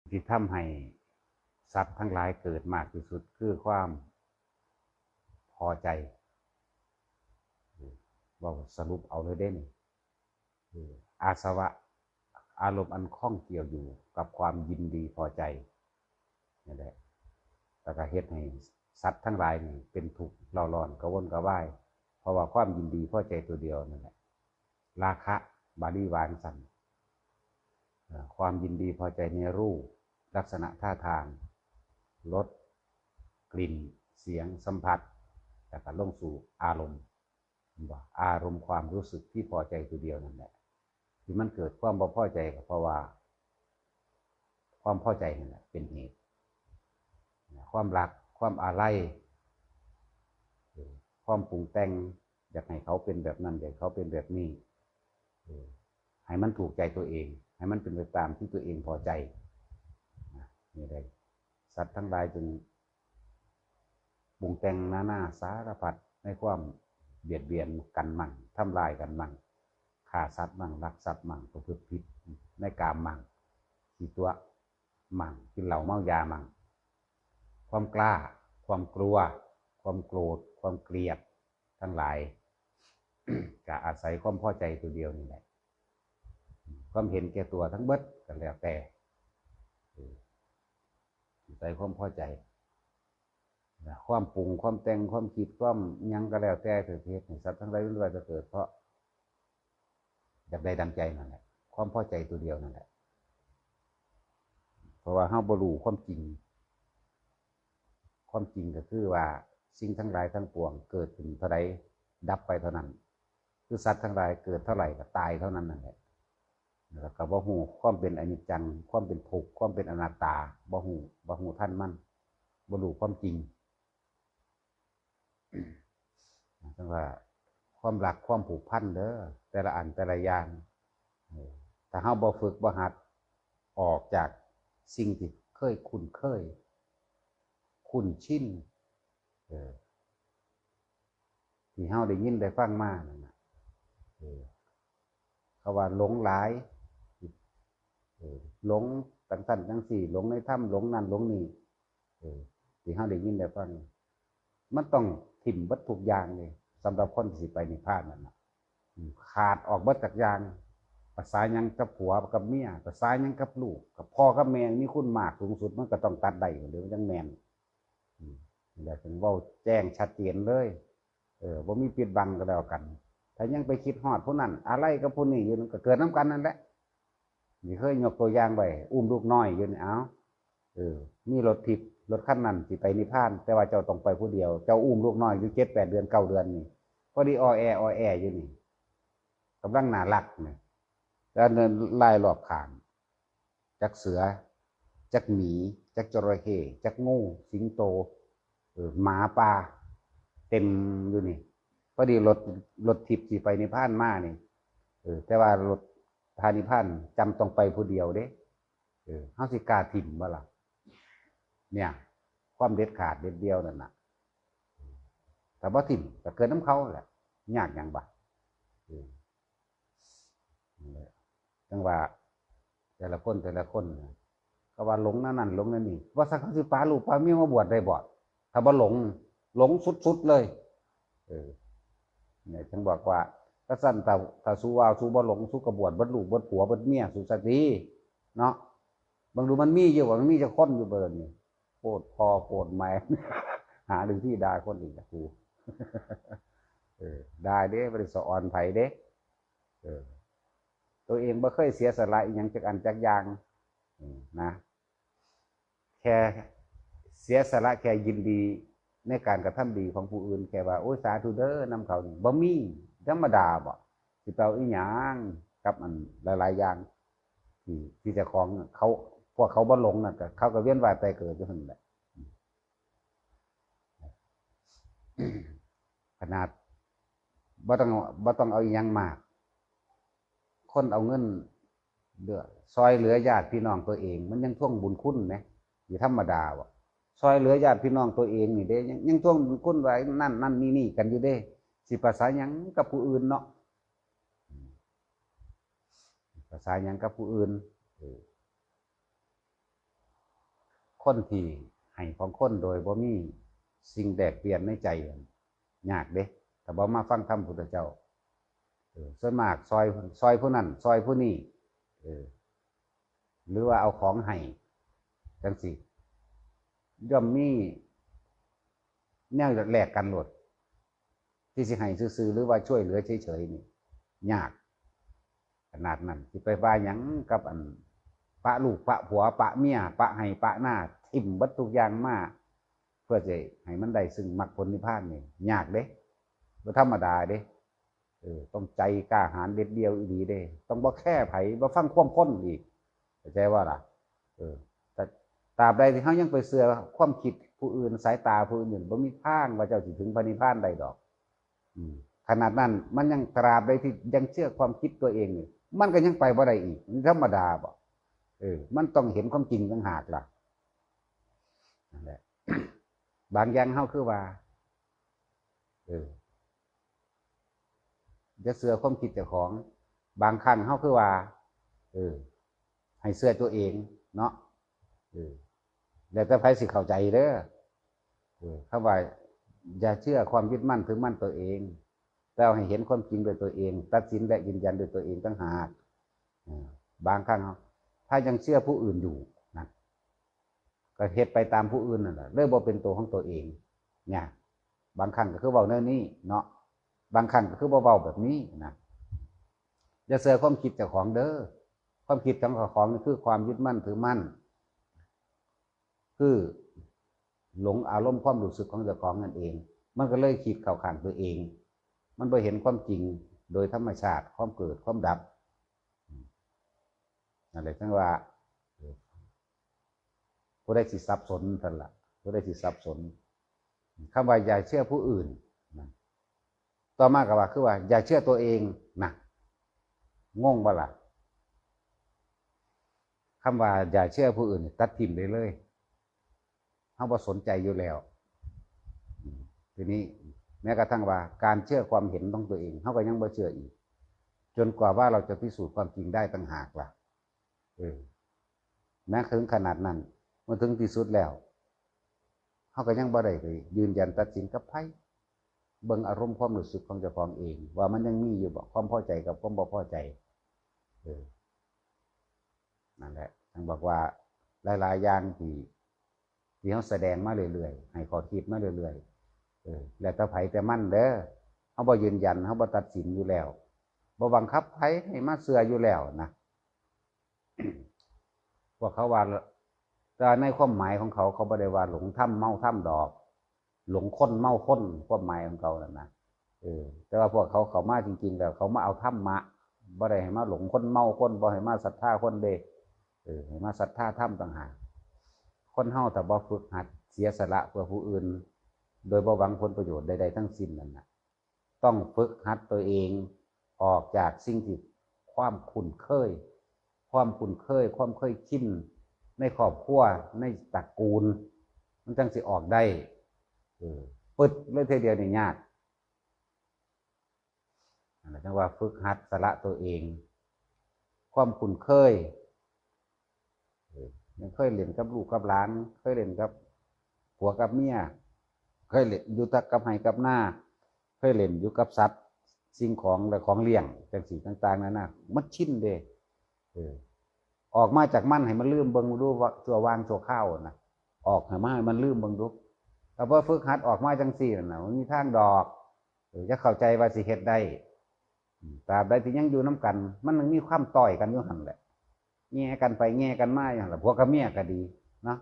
ที่ทำให้สัตว์ทั้งหลายเกิดมากที่สุดคือความพอใจว่าสรุปเอาเลยเด่นอาสวะอารมณ์อันคล้องเกี่ยวอยู่กับความยินดีพอใจนี่แหละแต่ก็เฮ็ดให้สัตว์ทั้งหลายนี่เป็นทุกข์เล่าร้อนกระวนกระวายเพราะว่าความยินดีพอใจตัวเดียวนั่นแหละราคะบาลีวานสันความยินดีพอใจในรูปลักษณะท่าทางรสกลิ่นเสียงสัมผัสแล้วก็ลงสู่อารมณ์อารมณ์ความรู้สึกที่พอใจตัวเดียวนั่นแหละที่มันเกิดความบ่พอใจก็เพราะว่าความพอใจนั่นแหละเป็นเหตุความรักความอาลัยความปรุงแต่งอยากให้เขาเป็นแบบนั้นอยากเขาเป็นแบบนี้ให้มันถูกใจตัวเองให้มันเป็นไปตามที่ตัวเองพอใจนี่เลยสัตว์ทั้งหลายจึงปรุงแต่งนาสารพัดในความเบียดเบียนกันมั่งทำลายกันมั่งฆ่าสัตว์มั่งรักสัตว์มั่งประพฤติผิดในกามมั่งขีตัวมั่งกินเหล้าเมายามั่งความกล้าความกลัวความโกรธความเกลียดทั้งหลาย ก็อาศัยความพอใจตัวเดียวนี่แหละความเห็นแก่ตัวทั้งเบิดก็แล้วแต่อาศัยความพอใจความปรุงความแต่งความคิดความยังก็แล้วแต่เกิดเหตุสัตว์ทั้งหลายล้วนจะเกิดเพราะอยากได้ดังใจนั่นแหละความพอใจตัวเดียวนั่นแหละเพราะว่าเฮาบ่รู้ความจริงก็คือว่าสิ่งทั้งหลายทั้งปวงเกิดขึ้นเท่าใดดับไปเท่านั้นคือสัตว์ทั้งหลายเกิดเท่าไหร่ก็ตายเท่านั้นนั่นแหละแล้วก็บ่ฮู้ความเป็นอนิจจังความเป็นทุกข์ความเป็นอนัตตาบ่ฮู้ท่านมันบ่รู้ความจริงจังว่าความรักความผูกพันเด้อแต่ละอันแต่ละอย่างถ้าเฮาบ่ฝึกบ่หัดออกจากสิ่งที่เคยคุ้นชินที่เฮาได้ยินได้ฟังมานั่นน่ะเขาว่าหลงหลายหลงต่างๆจังสี่หลงในถ้ำหลงนั่นหลงนี่ที่เฮาได้ยินได้ฟังมันต้องถิ่มเบิดทุกอย่างเลยสำหรับคนที่สิไปนิพพานนั่นน่ะขาดออกเบิดจากอย่างภาษายังกับผัวกับเมียภาษายังกับลูกกับพ่อกับแม่มีคุณมากสูงสุดมันก็ต้องตัดได้หรือมันยังแมนเดี๋ยวถึงว่าแจ้งชัดเจนเลยบ่มีปิดบังก็แล้วกันถ้ายังไปคิดฮอดผู้นั้นอะไรกับผู้นี้อยู่ก็เกิดน้ำกันนั่นแหละนี่เคยยกตัวอย่างไว้อุ้มลูกน้อยอยู่นี่เอามีรถทิพย์รถคันนั้นสิไปนิพพานแต่ว่าเจ้าต้องไปผู้เดียวเจ้าอุ้มลูกน้อยอยู่7-8 เดือน9 เดือนนี่พอดีอแออยู่นี่กำลังน่ารักเนี่ยแล้วเดินไล่รอบข้างจักเสือจักหมีจักจระเข้จักงูสิงโตหมาป่าเต็มอยู่นี่พอดีรถทิพย์สิไปนิพพานมานี่แต่ว่ารถพานิพพานจำต้องไปผู้เดียวเด้เฮาสิกล้าถิ่มบ่ล่ะเนี่ยความเด็ดขาดเด็ดเดียวนั่นน่ะแต่บ่ถิ่มก็เกิดน้ำเขาแหละยากหยังบ่จังว่าแต่ละคนก็ว่าหลงนั่นหลงนั่นนี่ว่าสักเขาสิปาลูกปาเมียมาบวชได้บ่ถ้าบ่หลงสุดๆเลยเนี่ยฉันบอกว่าถ้าสั้นถ้าสู้ว่าสู้บ่หลงสู้กระบวชบ่ลูกบ่ผัวบ่เมียสู้สักทีเนาะบางดูมันมีอยู่ว่ามันมีจะค้นอยู่เบิร์นี่โคตรพอโคตรแม่หาดึงที่ด่าคนอีกนะกูได้เด้บริสุทธิ์อ่อนไผ่เด้ตัวเองบ่เคยเสียสละอีกอย่างจากอันจากอย่างนะแค่เสียสละแค่ยินดีในการกระทำดีของผู้อื่นแค่ว่าโอ้ยสาธุเด้อนำเขาบ่มีธรรมดาบ่สิเปล่าอีหยังกับอันหลายๆอย่างที่จะของเขาพวกเขาบ่หลงน่ะก็เขาก็เวียนว่ายตายเกิดอยู่นั่นแหละขนาดบ่ต้องเอาอีหยังมากคนเอาเงินซอยเหลือญาติพี่น้องตัวเองมันยังท่วงบุญคุณไหมอยู่ธรรมดาบ่ซอยเหลือญาติพี่น้องตัวเองนี่เด้ยังท่วงบุญคุณไว้นั่นนี่กันอยู่เด้สิภาษาหยังกับผู้อื่นเนาะภาษาหยังกับผู้อื่น คนที่ให้ของคนโดยบ่มีสิ่งแดกเปลี่ยนในใจยากเด้แต่บ่มาฟังธรรมพุทธเจ้าส่วนมากซอยผู้นั้นซอยผู้นี้หรือว่าเอาของให้จังสิย่อมมีแนวแลกกันหลดที่สิให้ซื่อๆหรือว่าช่วยเหลือเฉยๆนี่ยากขนาดนั้นสิไปว่าหยังกับอันปะลูกปะผัวปะเมียปะให้ปะหน้าทิ่มเบิดทุกอย่างมาเพื่อจะให้มันได้ซึ่งมรรคผลนิพพานนี่ยากเด้บ่ธรรมดาเด้ต้องใจกล้าหาญเด็ดเดียวอีหลีเด้ต้องบ่แค่ไผบ่ฟังความคนอีกเข้าใจว่าล่ะแต่ตราบใดที่เฮายังไปเชื่อความคิดผู้อื่นสายตาผู้อื่นบ่มีทางว่าเจ้าสิถึงพระนิพพานได้ดอกขนาดนั้นมันยังตราบใดที่ยังเชื่อความคิดตัวเองนี่มันก็ยังไปบ่ได้อีกธรรมดาบ่มันต้องเห็นความจริงต่างหากล่ะนั่นแหละ บางอย่างเฮาคือว่าจะเชื่อความคิดเจ้าของบางครั้งเฮาคือว่าให้เชื่อตัวเองเนาะแล้วแต่ไผสิเข้าใจเด้อคำว่าอย่าเชื่อความยึดมั่นถือมั่นตัวเองแต่ให้เห็นความจริงด้วยตัวเองตัดสินและยืนยันด้วยตัวเองต่างหากบางครั้งถ้ายังเชื่อผู้อื่นอยู่นะก็เฮ็ดไปตามผู้อื่นนั่นแหละเลยบ่เป็นตัวของตัวเองเนี่ยบางครั้งก็คือเว้าแนวนี้เนาะบางครั้งก็คือเว้าแบบนี้นะอย่าเชื่อความคิดเจ้าของเด้อความคิดของเจ้าของนี่คือความยึดมั่นถือมั่นคือหลงอารมณ์ความรู้สึกของเจ้าของนั่นเองมันก็เลยคิดเข้าข้างตัวเองมันบ่เห็นความจริงโดยธรรมชาติความเกิดความดับนั่นแหละทั้งว่าผู้ใดสิสับสนท่านล่ะผู้ใดสิสับสนคำว่าอย่าเชื่อผู้อื่นต่อมาก็ว่าคือว่าอย่าเชื่อตัวเองนะงงบ่ล่ะคำว่าอย่าเชื่อผู้อื่นตัดทิ่มได้เลยเขาบ่สนใจอยู่แล้วทีนี้แม้กระทั่งว่าการเชื่อความเห็นของตัวเองเขาก็ยังบ่เชื่ออีกจนกว่าว่าเราจะพิสูจน์ความจริงได้ต่างหากล่ะแม้ถึงขนาดนั้นเมื่อถึงที่สุดแล้วเขาก็ยังบ่ได้ไปยืนยันตัดสินกับไผเบิ่งอารมณ์ความรู้สึกของเจ้าของเองว่ามันยังมีอยู่บ่ความพอใจกับความบ่พอใจนั่นแหละทั้งบอกว่าหลายๆอย่างที่เขาแสดงมาเรื่อยๆให้ข้อคิดมาเรื่อยๆแล้วแต่ไผแต่มั่นเด้อเขาบ่ยืนยันเขาบ่ตัดสินอยู่แล้วบ่บังคับไผให้มาเชื่ออยู่แล้วนะ พวกเขาว่าแต่ในความหมายของเขาเขาบ่ได้ว่าหลงถ้ำเมาถ้ำดอกหลงค้นเมาค้นความหมายของเขานั่นนะแต่ว่าพวกเขามาจริงๆแล้วเขามาเอาถ้ำมาบ่ได้ให้มาหลงค้นเมาค้นบ่ให้มาศรัทธาค้นเด้ให้มาศรัทธาถ้ำต่างหากคนเฮาแต่บ่ฝึกหัดเสียสละเพื่อผู้อื่นโดยบ่หวังผลประโยชน์ใดๆทั้งสิ้นนั่นนะต้องฝึกหัดตัวเองออกจากสิ่งที่ความคุ้นเคยความเคยชินในครอบครัวในตระกูลมันจังสิออกได้ปึดเลยทีเดียวนี่ยากนั่นแหละจังว่าฝึกหัดสละตัวเองความคุ้นเคยยังเคยเล่นกับลูกกับหลานเคยเล่นกับผัวกับเมียเคยเล่นอยู่กับไห้กับหน้าเคยเล่นอยู่กับสัตว์สิ่งของและของเลี้ยงจังสีต่างๆนั่นน่ะมันชินเด้ออกมาจากมันให้มันลืมเบิ่งดูว่าชั่ววางชั่วข้าวนะออกให้มาให้มันลืมเบิ่งดูแต่พอฝึกหัดออกมาจังสี่น่ะมันมีทางดอกจะเข้าใจว่าสิเฮ็ดได้ตราบใดที่ยังอยู่น้ำกันมันยังมีความต่อยกันอยู่หั่นแหละแง่กันไปแง่กันมาอย่างละพวกกับเมียก็ดีเนาะ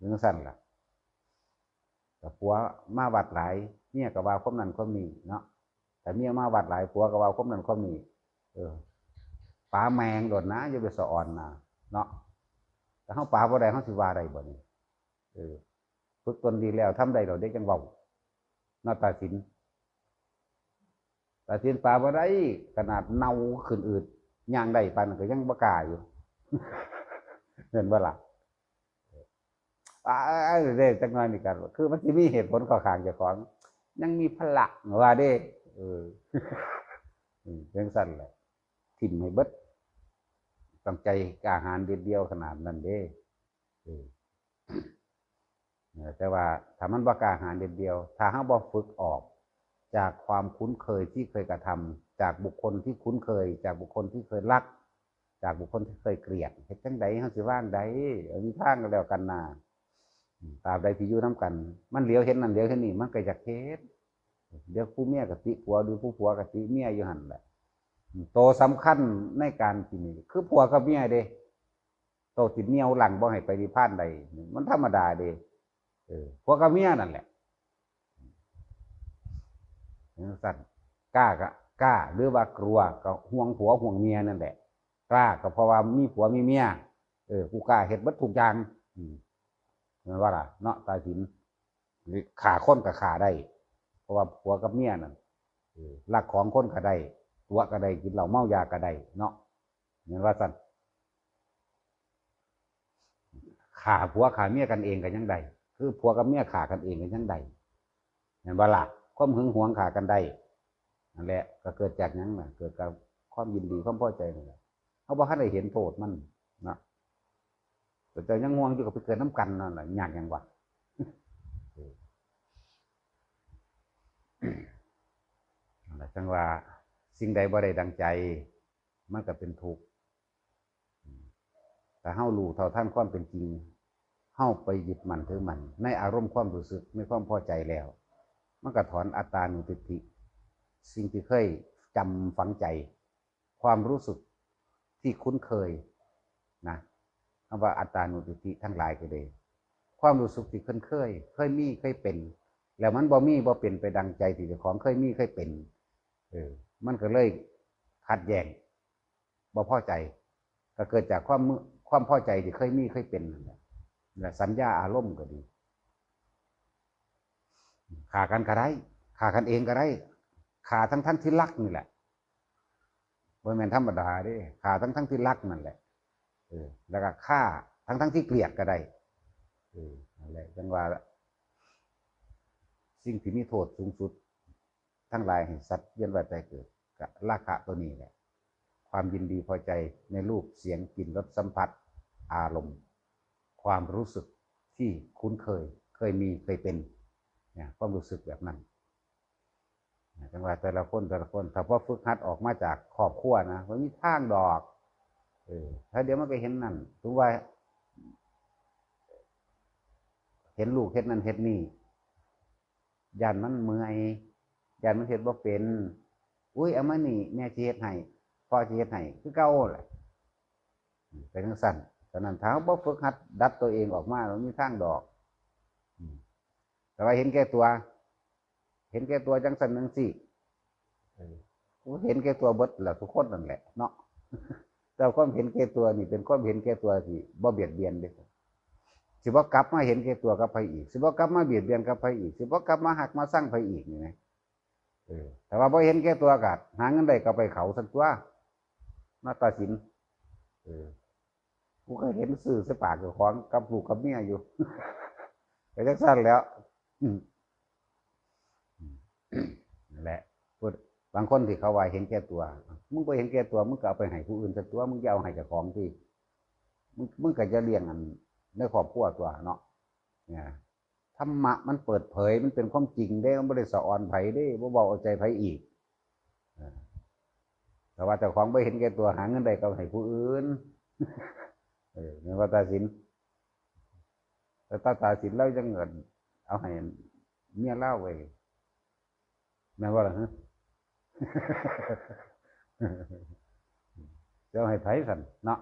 ถึงสั้นล่ะแต่ผัวมาวัดหลายเมียก็ว่าความนั้นความนี้เนาะแต่เมียมาวัดหลายผัวก็ว่าความนั้นความนี้ป่าแมงโดดนะอย่าไปสะอ่อนนะเนาะแต่เขาป่าบ่ได้เขาสิว่าได้บ่นี่ฝึกตนดีแล้วทำได้เราได้จังเว้านาตาสินป่าบ่ได้ขนาดเน่าขึ้นอืดย่างได้ปานก็ยังบ่กล้าอยู่ เห็นบ่ล่ะเด้จักหน่อยนี่กันคือมันสิมีเหตุผลข้อข้างเจ้าของยังมีพลังว่าเด้จังซั่นแหละทิ่มให้เบิดตั้งใจกล้าหาญเด็ดเดียวขนาดนั้นเด้ เออแต่ว่าถ้ามันบ่กล้าหาญเด็ดเดียวถ้าเฮาบ่ฝึกออกจากความคุ้นเคยที่เคยกระทำจากบุคคลที่คุ้นเคยจากบุคคลที่เคยรักจากบุคคลที่เคยเกลียดเฮ็ดจังใดเฮาสิว่างใดมีทางก็แล้วกันน่ะตราบใดที่อยู่นํกันมันเหลียวเห็นนั่นเหลียวเห็นนี่มันก็อยากเฮ็ดเดี๋ยวผู้เมียก็ติผัวดูผู้ผัวก็ติเมียอยู่หั่นแหละโตสำคัญในการที่นี่คือผัวกับเมียเด้โตติดเหนี่ยวหลังบ่ให้ไปนิพพานใดมันธรรมดาเด้ผัวกับเมียนั่นแหละสั่นกล้าก็กล้าหรือว่ากลัวก็ห่วงผัวห่วงเมียนั่นแหละกล้าก็เพราะว่ามีผัวมีเมียกูกล้าเฮ็ดเบิดทุกอย่างนั่นว่าล่ะเนาะตาสินหรือขาคนก็ขาได้เพราะว่าผัวกับเมียนั่นรักของคนก็ได้ตัวก็ได้กินเหล้าเมายาก็ได้เนาะนั่นว่าสั่นขาผัวขาเมียกันเองกันยังได้คือผัวกับเมียขากันเองกันยังได้นั่นว่าล่ะความหึงหวงขากันได้นั่นแหละก็เกิดจากนั้นน่ะเกิดจากความยินดีความพอใจนั่นแหละเขาบอกให้ได้เห็นโทษมันนะแต่ยังห่วงอยู่กับไปเกิดน้ำกันนั่นแหละยากยังวะนั่นแหละจังว่าสิ่งใดบ่ได้ดังใจมันก็เป็นทุกข์แต่เฮารู้เท่าทันความเป็นจริงเฮาไปยึดมั่นถือมั่นในอารมณ์ความรู้สึกในความพอใจแล้วมันก็ถอนอัตตานุทิฏฐิสิ่งที่เคยจำฝังใจความรู้สึกที่คุ้นเคยนะคำว่าอัตตานุทิฏฐิทั้งหลายก็เลยความรู้สึกที่เคยมีเคยเป็นแล้วมันบ่มีบ่เป็นไปดังใจที่เจ้าของเคยมีเคยเป็นมันก็เลยขัดแย้งบ่พอใจก็เกิดจากความพอใจที่เคยมีเคยเป็นนั่นแหละและสัญญาอารมณ์ก็ดีฆ่ากันก็ได้ฆ่ากันเองก็ได้ฆ่าทั้งที่รักนี่แหละบ่แม่นธรรมดาเด้ฆ่าทั้งที่รักนั่นแหละแล้วก็ฆ่าทั้งที่เกลียดก็ได้นั่นแหละจังว่าสิ่งที่มีโทษสูงสุดทั้งหลายให้สัตว์เวียนว่ายตายเกิดกับราคะตัวนี้แหละความยินดีพอใจในรูปเสียงกลิ่นรสสัมผัสอารมณ์ความรู้สึกที่คุ้นเคยมีเคยเป็นเนี่ยความรู้สึกแบบนั้นจังหวะแต่ละคนถ้าพอฝึกหัดออกมาจากครอบครัวนะมันมีทางดอกถ้าเดี๋ยวมันก็เห็นนั่นถึงว่าเห็นลูกเห็นนั่นเห็นนี่ยันมันเมื่อยยันมันเห็นว่าเป็นอุ้ยเอามานี่แม่สิเฮ็ดให้พ่อสิเฮ็ดให้คือเก่าแหละเป็นจังซั่นฉะนั้นถ้าบ่ฝึกหัดดัดตัวเองออกมามันมีทางดอกแต่ว่าเห็นแก่ตัวจังซั่นจังซี่เห็นแก่ตัวเบิดแล้วทุกคนนั่นแหละเนาะแต่ความเห็นแก่ตัวนี่เป็นความเห็นแก่ตัวที่บ่เบียดเบียนเด้สิบ่กลับมาเห็นแก่ตัวกับไผอีกสิบ่กลับมาเบียดเบียนกับไผอีกสิบ่กลับมาหักมาสร้างไผอีกนี่นะแต่ว่าบ่เห็นแก่ตัวก็หาเงินได้ก็ไปเขาซั่นตัวมาตัดสินกูก็เห็นสื่อสปากเจ้าของกับลูกกับเมียอยู่ไปจังซั่นแล้วนั่นแหละบางคนที่เขาว่าเห็นแก่ตัวมึงไปเห็นแก่ตัวมึงก็เอาไปให้ผู้อื่นซะตัวมึงจะเอาให้เจ้าของที่มึงก็จะเลี้ยงอันในครอบครัวตัวเนาะเนี่ยธรรมะมันเปิดเผยมันเป็นความจริงได้มันไม่ได้สะออนไผได้บ่เบาเอาใจไผอีกแต่ว่าเจ้าของไปเห็นแก่ตัวหาเงินได้ก็ให้ผู้อื่นเนี่ยว่าตาสินแต่ตาสินเล่าจังเงินเอาให้เมียเล่าไว้แม่ว่าอะไรฮะเจ้าให้ไผสันเนาะ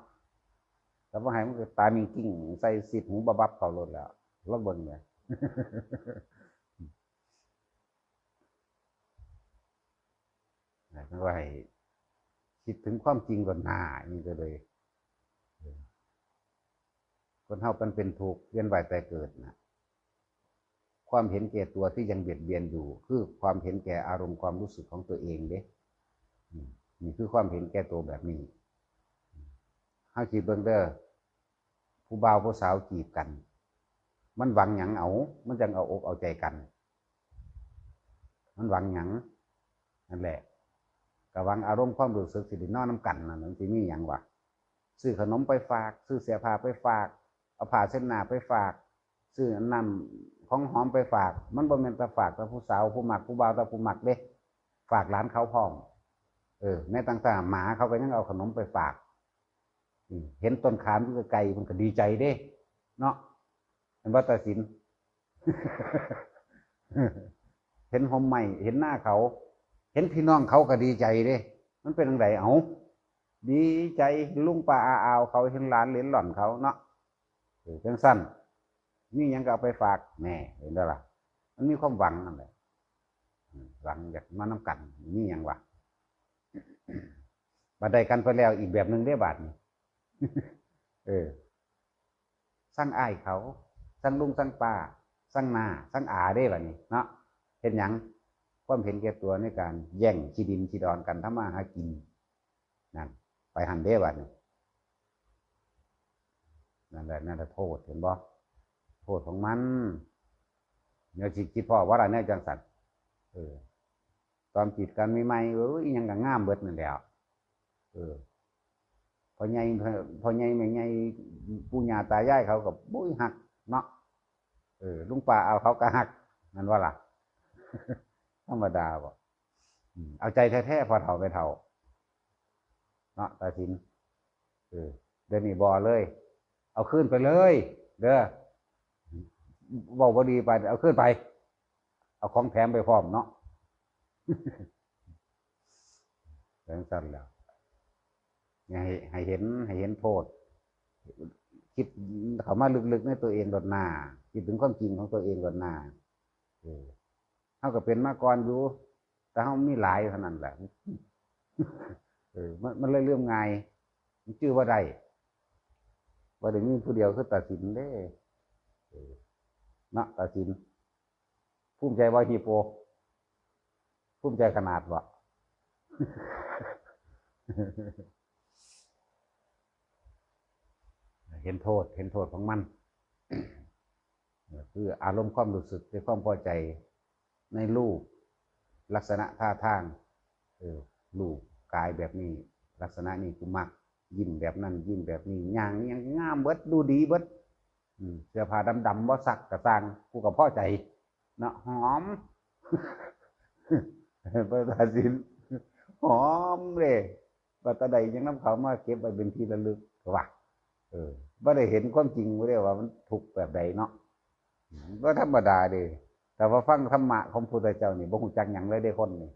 แต่ว่าให้มันก็ตามิงกิ้งใส่สิทหูบับเขาลดแล้วลดเบิ่งเนี่ยไม่ว่าให้คิดถึงความจริงก่อนหน้านี่ก็เลยคนเฮาเป็นทุกข์เวียนว่ายตายเกิดนะความเห็นแก่ตัวที่ยังเบียดเบียนอยู่คือความเห็นแก่อารมณ์ความรู้สึกของตัวเองเด้นี่คือความเห็นแก่ตัวแบบนี้เฮาจีบเบิ่งเด้อผู้บ่าวผู้สาวจีบกันมันหวังหยังเอามันจังเอาอกเอาใจกันมันหวังหยังนั่นแหละก็หวังอารมณ์ความรู้สึกสิได้นอนน้ำกันนั่นมันสิมีหยังวะซื้อขนมไปฝากซื้อเสื้อผ้าไปฝาก เอาผ้าเส้นหน้าไปฝากซื้อน้ำของหอมไปฝากมันบ่แม่นแต่ฝากแต่ผู้สาวผู้หมักผู้บ่าวแต่ผู้หมักเด้ฝากร้านเขาพร้อมแม้ต่างๆหมาเขาก็ยังเอาขนมไปฝากเห็นต้นขามอยู่ไกลมันก็ดีใจเด้เนาะเห็นว่าตาสิน เห็นหอมใหม่เห็นหน้าเขาเห็นพี่น้องเขาก็ดีใจเด้มันเป็นยังไงเอาดีใจลุงป้าอาอาวเขาเห็นหลานเหลนหล่อนเขาเนาะจังสั้นนี่ยังก็เอาไปฝากแม่เห็นแล้วล่ะมันมีความหวังนั่นแหละหวังอยากมานำกันนี่ยังวะบัดใดกันไปแล้วอีกแบบหนึ่งได้บาดนี่สร้างอ้ายเขาสร้างลุงสร้างป้าสร้างนาสร้างอาได้แบบนี้เนาะเห็นยังความเห็นแก่ตัวในการแย่งที่ดินที่ดอนกันทำมาหากินนั่นไปหันได้บาดนี่นั่นแหละโทษเห็นบ่โทษของมันเนี่ยคิดพ่อว่าอะไรเนี่ยจังสัตว์ตอนจีบกันใหม่ๆยังกับง่ามเบิดนั่นแหละพอใหญ่ไม่ใหญ่ปู่ย่าตายายเขากับบุ้ยหักเนาะลุงป้าเอาเขาก็หักนั่นว่าล่ะ ธรรมดาบ่เอาใจแท้ๆพอเฒ่าไปเฒ่าเนาะตาสินเดี๋ยวนี้บ่เลยเอาขึ้นไปเลยเด้อบอกว่าดีไปเอาขึ้นไปเอาของแถมไปพร้อมเนาะแสงสั้นแล้วให้เห็นโทษคิดเขามาลึกๆในตัวเองก่อนหน้าคิดถึงความจริงของตัวเองก่อนหน้าเขาก็เป็นมาก่อนอยู่แต่เขามีหลายเท่านั้นแหละมันเลยเรื่องง่ายมันชื่อว่าได้ว่าเดี๋ยวนี้ผู้เดียวคือตัดสินได้นะตัดสินภูมิใจว่าฮีโปภูมิใจขนาดวะเห็นโทษของมันคืออารมณ์ความรู้สึกในความพอใจในรูปลักษณะท่าทางรูปกายแบบนี้ลักษณะนี้กูมักยิ้มแบบนั้นยิ้มแบบนี้ย่างยังงามเบิดดูดีเบิดเสื้อผ้าดำๆว่าสักกระซังกูกับพ่อใจเนาะหอมประสาสินหอมเลยปัตตาใดยังน้ำเขามาเก็บไว้เป็นที่ระลึกว่ะไม่ได้เห็นความจริงไม่ได้ว่ามันถูกแบบใดเนาะก็ธรรมดาดีแต่ว่าฟังธรรมะของพระพุทธเจ้านี่บ่ฮู้จักหยังเลยได้คนนี่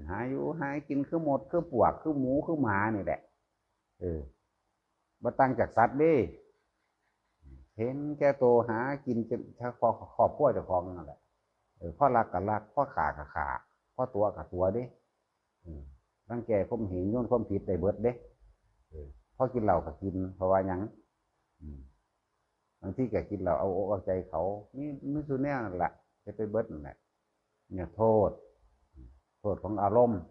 หาอยู่หากินคือหมดคือปวกคือหมูคือหมานี่แหละบ่ตั้งจากสัตว์ดิเห็นแก่โตหากินจนถ้าครอบครัวเจ้าของนั่นแหละพ่อรักกับรักพ่อขากับขาพ่อตัวกับตัวดิตั้งแก่ข่มเหงโยนข่มผิดได้เบิดเด้พ่อกินเหล้ากับกินเพราะว่าหยังบางที่แกกินเหล้าเอาอกเอาใจเขานี่ไม่สุดแน่นั่นแหละจะไปเบิดนั่นแหละเนี่ยโทษของอารมณ์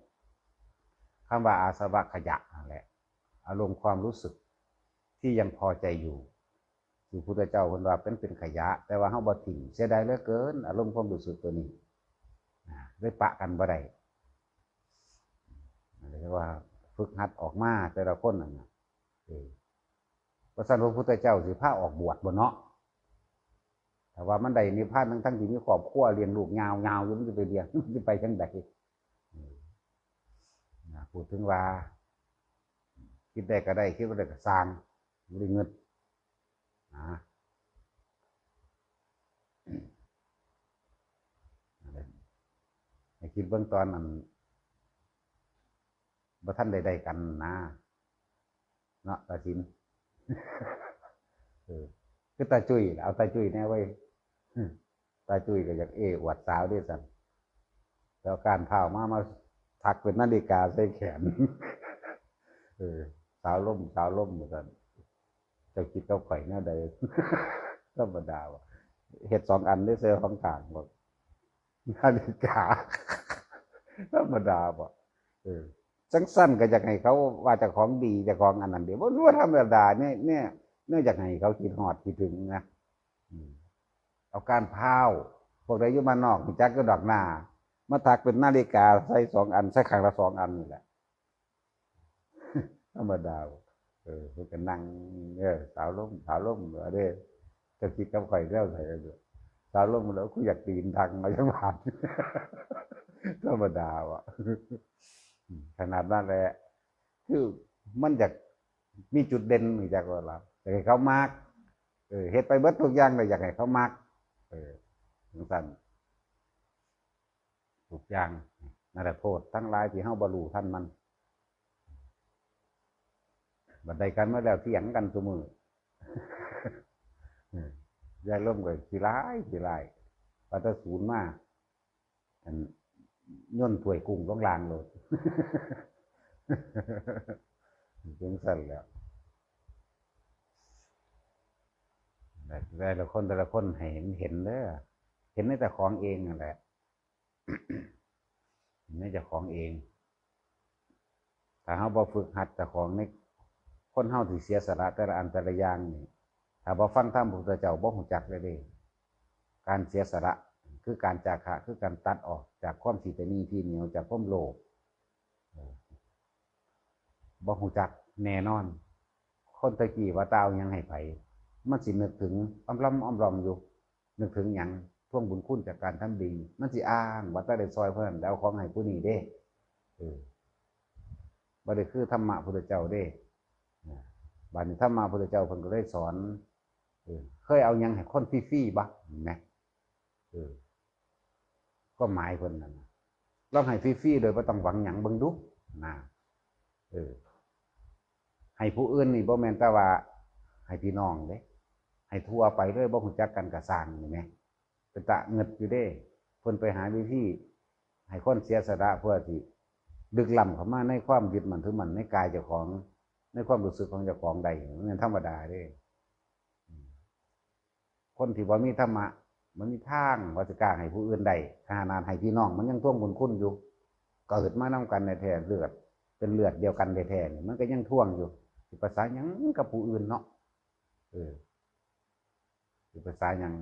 คำว่าอาสวะขยะนั่นแหละอารมณ์ความรู้สึกที่ยังพอใจอยู่ที่พระพุทธเจ้าคนว่าเป็นขยะแต่ว่าเฮาบ่ทิ้งเสียดายเหลือเกินอารมณ์ความรู้สึกตัวนี้ได้ปะกันบ่ได้เรียกว่าฝึกหัดออกมาแต่ละคนนั่นพระสันพระพุทธเจ้าสิพาออกบวชบ่เนาะแต่ว่ามันได้นิพพานทั้งที่มีครอบครัวเลี้ยงลูกยาวๆอยู่มันจะไปเลี้ยงมันจะไปจังไดพูดถึงว่าคิดได้ก็ได้คิดว่าได้ก็สร้างไม่ได้เงินให้คิดเบื้องตอนนั้นบ่ท่านใดๆกันนะเนาะตาสินคือตาจุ้ยเอาตาจุ้ยแน่ไว้ตาจุ้ยก็อยากอวดสาวด้วยสันแล้วการเผามาถักเป็นนาฬิกาใส่แขนสาวล่มเหมือนกันจะคิดเก้าไข่หน้าใดธรรมดาวะเห็ด2 อันได้เซลล์ต่างๆบอกนาฬิกาธรรมดาบ่สั้นๆก็อยากให้เขาว่าจะของดีจะของอันนั้นเดี๋ยวว่ารู้ว่าธรรมดาเนี่ยอยากให้เขาคิดฮอดคิดถึงนะเอาการเผาพวกใดอยู่มานอกจักก็ดอกหน้ามาถักเป็นนาฬิกาใส่2 อันใส่ข้างละ2 อันนี่แหละธรรมดา เพิ่นก็นั่งสาวล้มเด้จะคิดกับข่อยแล้วใส่กันอยู่สาวล้มแล้วกูอยากตีนดังมาจังหวัดธรรมดาว่ะขนาดนั้นแหละคือมันอยากมีจุดเด่นมีจากว่าเราอยากให้เขามากเฮ็ดไปเบิดทุกอย่างเลยอยากให้เขามากสั่นทุกอย่างนั่นแหละโทษทั้งหลายที่เฮาบ่รู้ท่านมันบัดใดกันมาแล้วเถียงกันซุมื้อยายล่มก็ขี้ร้ายว่าแตศูนย์มาอันย่นถ้วยกุ้งลงล่างโลดจังซั่นแล้วแต่ละคนให้เห็นเด้อเห็นในแต่ของเองนั่นแหละเห็นในแต่ของเองถ้าเฮาบ่ฝึกหัดแต่ของในคนเฮาที่เสียสละแต่ละอันแต่ละอย่างนี่ถ้าบ่ฟังธรรมพระพุทธเจ้าบ่ฮู้จักเลยเด้การเสียสละคือการจาคะคือการตัดออกจากความที่เป็นหนี้ที่เหนียวจากความโลภบ่ฮู้จักแน่นอนคนตะกี้ว่าตาเอาหยังให้ไผมันสินึกถึงอ้อมลอมอยู่นึกถึงหยังท่วงบุญคุณจากการทำดีมันสิอ้างว่าตาได้ซอยเพิ่นแล้วของให้ผู้นี้เด้บ่ได้คือธรรมะพุทธเจ้าเด้บัดนี้ธรรมะพุทธเจ้าเพิ่นก็เลยสอนเคยเอาหยังให้คนฟรีๆบ่เห็นไหมก็หมายเพิ่นนั่นลองให้ฟรีๆโดยบ่ต้องหวังหยังเบิ่งดูนะให้ผู้อื่นนี่บ่แม่นแต่ว่าให้พี่น้องเด้ให้ทั่วไปเลยบ่รู้จักกันก็สร้างนี่แหมเป็นตะเงิดอยู่เด้เพิ่นไปหาวิธีให้คนเสียสละเพื่อที่ดึกล้ำเข้ามาในความยึดมั่นถือมั่นในกายเจ้าของในความรู้สึกของเจ้าของใดมันธรรมดาเด้คนที่บ่มีธรรมะมันมีทางว่าจะกล้าให้ผู้อื่นใดขนาดให้พี่น้องมันยังท่วงบุญคุณอยู่เกิดมานำกันในแท้เลือดเป็นเลือดเดียวกันแท้ๆมันก็ยังท่วงอยู่สิภาษาหยังกับผู้อื่นเนาะสิภาษาหยัง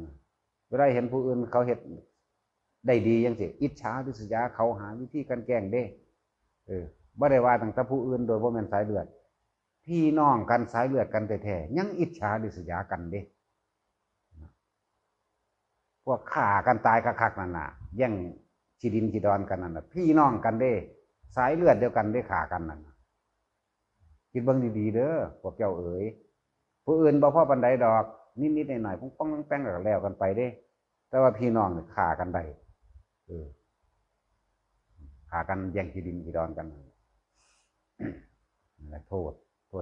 เวลาเห็นผู้อื่นเขาเฮ็ดได้ดีจังซี่อิจฉาริษยาเขาหาวิธีการแกล้งเด้บ่ได้ว่าตั้งแต่ผู้อื่นโดยบ่แม่นสายเลือดพี่น้องกันสายเลือดกันแท้ๆยังอิจฉาริษยากันเด้พวกฆ่ากันตายคักๆนั่นน่ะแย่งที่ดินที่ดอนกันนั่นน่ะพี่น้องกันเด้สายเลือดเดียวกันได้ฆ่ากันนั่นคิดเบิ่งดีๆเด้อพวกเจ้าเอ๋ยผู้อื่นบ่พอปานใดดอกนิดๆหน่อยๆป้องๆแป้งๆแล้วกันไปเด้แต่ว่าพี่น้องนี่ฆ่ากันได้ฆ่ากันแย่งที่ดินที่ดอนกันนั่นแหละโทษ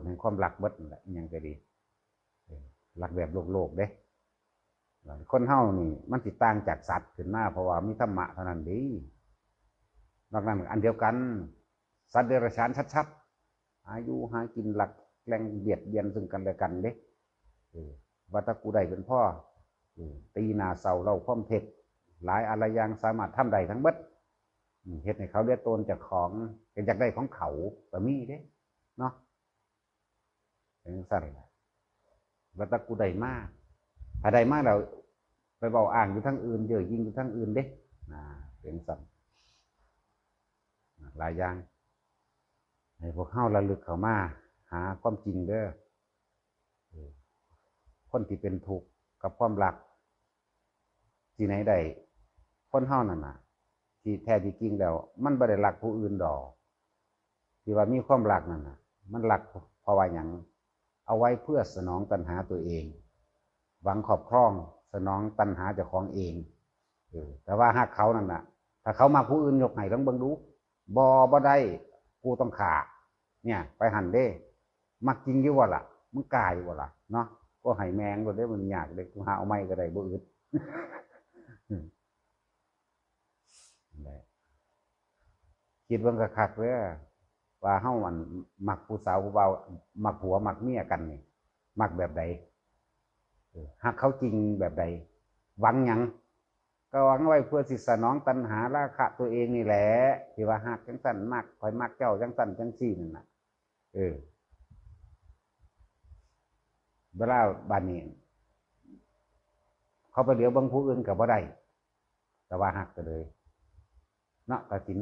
แห่งความรักเบิดนั่นแหละยังก็ดีรักแบบโลกเด้คนเฮานี่มันสิต่างจากสัตว์ขึ้นมาเพราะว่ามีธรรมะเท่านั้นเด้นอกนั้นอันเดียวกันสัตว์เดรัจฉานชัดๆอายุหากินหลักแหล่งเบียดเบียนซึ่งกันและกันเด้ว่าถ้ากูได้เป็นพ่อตีหน้าเศร้าเล่าความเท็จหลายอะไรอย่างสามารถทำได้ทั้งเบิดเฮ็ดให้เขาเลียตนจากของเป็นจากได้ของเขาก็มีเด้เนาะเป็นสั่นว่าถ้ากูได้มากถ้าได้มากเราไปเบาอ่างอยู่ทั้งอื่นเยอะยิ่งอยู่ทั้งอื่นเด้เป็นสั่นหลายอย่างให้พวกเข้าระลึกเข้ามาหาความจริงเด้อคนที่เป็นทุกข์กับความรักที่ไหนได้คนเฮานั่นน่ะที่แท้ที่จริงแล้วมันบ่ได้รักผู้อื่นดอกที่ว่ามีความรักนั่นน่ะมันรักเพราะว่าหยังเอาไว้เพื่อสนองตัณหาตัวเองหวังครอบครองสนองตัณหาเจ้าของเองแต่ว่าหากเขานั่นน่ะถ้าเขามาผู้อื่นยกให้ลองเบิ่งดูบ่ได้กูต้องฆ่าเนี่ยไปหันเด้มักจริงอยู่ว่าล่ะมึงกล้าอยู่ว่าล่ะเนาะก็ให้แมงก็ได้มันยากเด้กูหาเอาไม้ก็ได้บ่อึดคิดเบิ่งคักๆเด้อว่าเฮามันมักผู้สาวผู้บ่าวมักผัวมักเมียกันนี่มักแบบใดหักเขาจริงแบบใดหวังหยังก็หวังไว้เพื่อสิสนองตัณหาราคะตัวเองนี่แหละที่ว่าหักจังสั่นมักคอยมักเจ้าจังสั่นจังซี่นั่นน่ะเวลาบัดนี้เขาไปเหลียวเบิ่งผู้อื่นก็บ่ได้แต่ว่าหักก็เลยเนาะกฐิน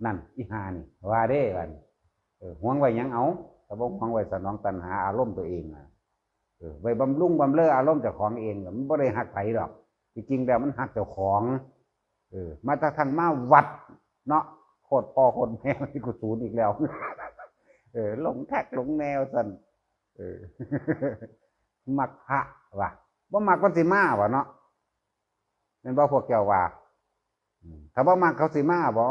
นั่นอีหานี่ว่าเด้บัด หวงไว้ยังเอาแต่ว่าหวงไว้สนองตัณหาอารมณ์ตัวเองไว้บำรุงบำเรออารมณ์เจ้าของเองมันไม่ได้หักไผหรอกจริงๆแล้วมันหักเจ้าของมาทางมาวัดเนาะโคตรพ่อโคตรแม่ที่กูสูญอีกแล้วหลงแท็กหลงแนวสันมักพระว่ะว่ามักมันสิมาวะเนาะเป็นบ่พวกเจ้าว่าถ้าบ่มักเขาสิมาบ่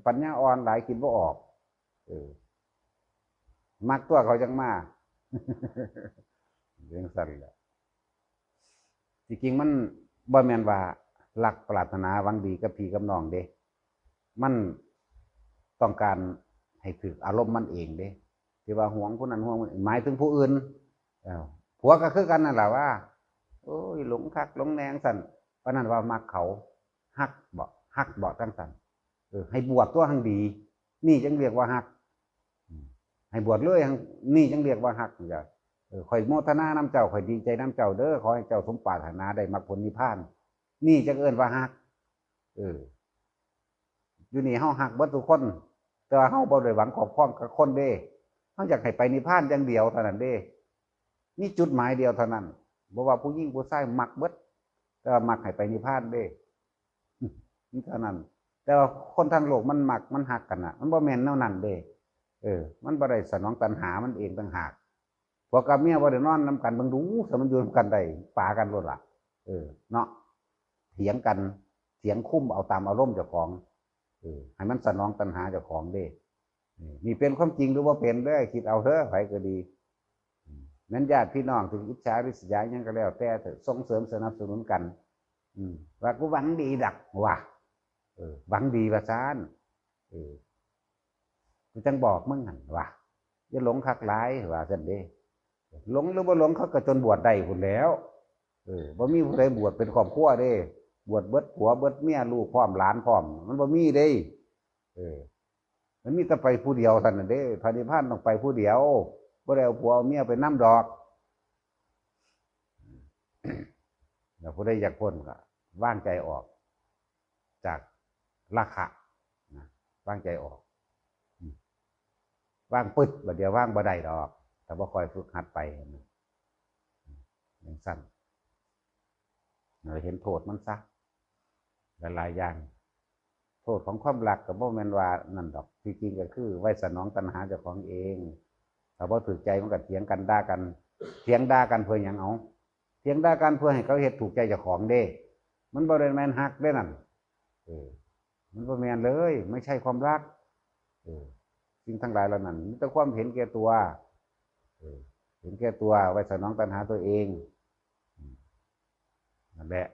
ปัญญาอ่อนหลายคิดบ่ออกมักตัวเขาจังมาเรื่องสั่นแหละจริงๆมันบ่แม่นว่าหลักปรารถนาหวังดีกับพี่กับน้องเด้มันต้องการให้ถึกอารมณ์มันเองเด้ที่ว่าห่วงผู้นั้นห่วงหมายถึงผู้อื่นผัวก็คือกันนั่นแหละว่าโอ้ยหลงคักหลงแนงสั่นเพราะนั้นว่ามักเขาฮักบ่ตั้งสั่นให้บวชตัวหังดีนี่จังเรียกว่าฮักให้บวชเลยนี่จังเรียกว่าฮักจ้ะข่อยโมทนาน้ำเจ้าข่อยดีใจน้ำเจ้าเด้อขอให้เจ้าสมปรารถนาได้มรรคผลนิพพานนี่จังเอิ้นว่าฮักอยู่นี่เฮาฮักเบิดทุกคนแต่ว่าเฮาบ่ได้หวังขอบคล้องกับคนเด้เฮาอยากให้ไปนิพพานอย่างเดียวเท่านั้นเด้มีจุดหมายเดียวเท่านั้นบ่ว่าผู้หญิงผู้ชายมักเบิดแต่ว่ามักให้ไปนิพพานเด้นี่เท่านั้นแต่ว่าคนทางโลกมันมักมันฮักกันน่ะมันบ่แม่นแนวนั้นเด้มันบ่ได้สนองตัณหามันเองต่างหากพวกกับเมียบ่ได้นอนนำกันเบิ่งดูสมันอยู่นำกันได้ปากันโลดล่ะเนาะเถียงกันเถียงคุ้มเอาตามอารมณ์เจ้าของให้มันสนองตัณหาเจ้าของเด้นี่เป็นความจริงหรือว่าเป็นเด้อคิดเอาเถอะไผก็ดีนั้นญาติพี่น้องถึงอิจฉาริษยายังก็แล้วแต่ส่งเสริมสนับสนุนกันว่ากูหวังดีดักว่ะหวังดีว่าซานกูจังบอกมึงหันว่ะอย่าหลงคักหลายว่าซั่นเด้หลงหรือบ่หลงเขาก็จนบวชได้พุ่นแล้วบ่มีผู้ใดบวชเป็นครอบครัวเด้บวชเบิดผัวเบิดเมียลูกพร้อมหลานพร้อมมันบ่มีเด้มันมีแต่ไปผู้เดียวเท่านั้นเด้พระนิพพานต้องไปผู้เดียวบ่ได้เอาผัวเอาเมียไปนำดอกแล้วผู้ใดอยากพ้นก็วางใจออกจากราคะนะวางใจออกวางปึ๊ดบัดเดียววางบ่ได้ดอกแต่บ่คอยฝึกหัดไปอย่างสั้นเราเห็นโทษมันซะหลายอย่างโทษของความรักกับบ่แม่นว่านั่นดอกจริงๆก็คือไว้สนองตัณหาเจ้าของเองถ้าบ่ถูกใจมันก็เถียงกันด่ากันเถียงด่ากันเพื่อหยังเอาเถียงด่ากันเพื่อให้เขาเฮ็ดถูกใจเจ้าของเด้มันบ่ได้แม่นฮักเด้นั่นมันบ่แม่นเลยไม่ใช่ความรักสิ่งทั้งหลายเหล่านั้นมีแต่ความเห็นแก่ตัวเห็นแก่ตัวไว้สนองตัณหาตัวเองนั่นแหละ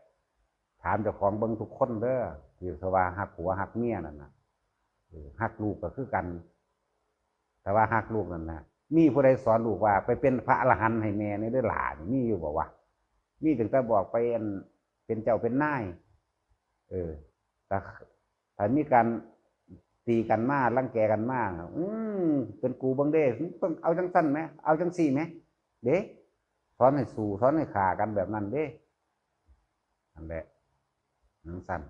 ถามเจ้าของเบิ่งทุกคนเด้อที่ว่าหักผัวหักเมียนั่นน่ะหักลูกก็คือกันแต่ว่าหักลูกนั่นน่ะมีผู้ใดสอนลูกว่าไปเป็นพระอรหันต์ให้แม่ในเด้อหลานมีอยู่บอกว่ามีถึงแต่บอกไปเป็นเจ้าเป็นนายแต่ถ้ามีการตีกันมารังแกกันมาเป็นกูบังเด้ต้องเอาจังสั้นไหมเอาจังสี่ไหมเด้สอนให้สู้สอนให้ขากันแบบนั้นเด้นั่นแหละนังสั้น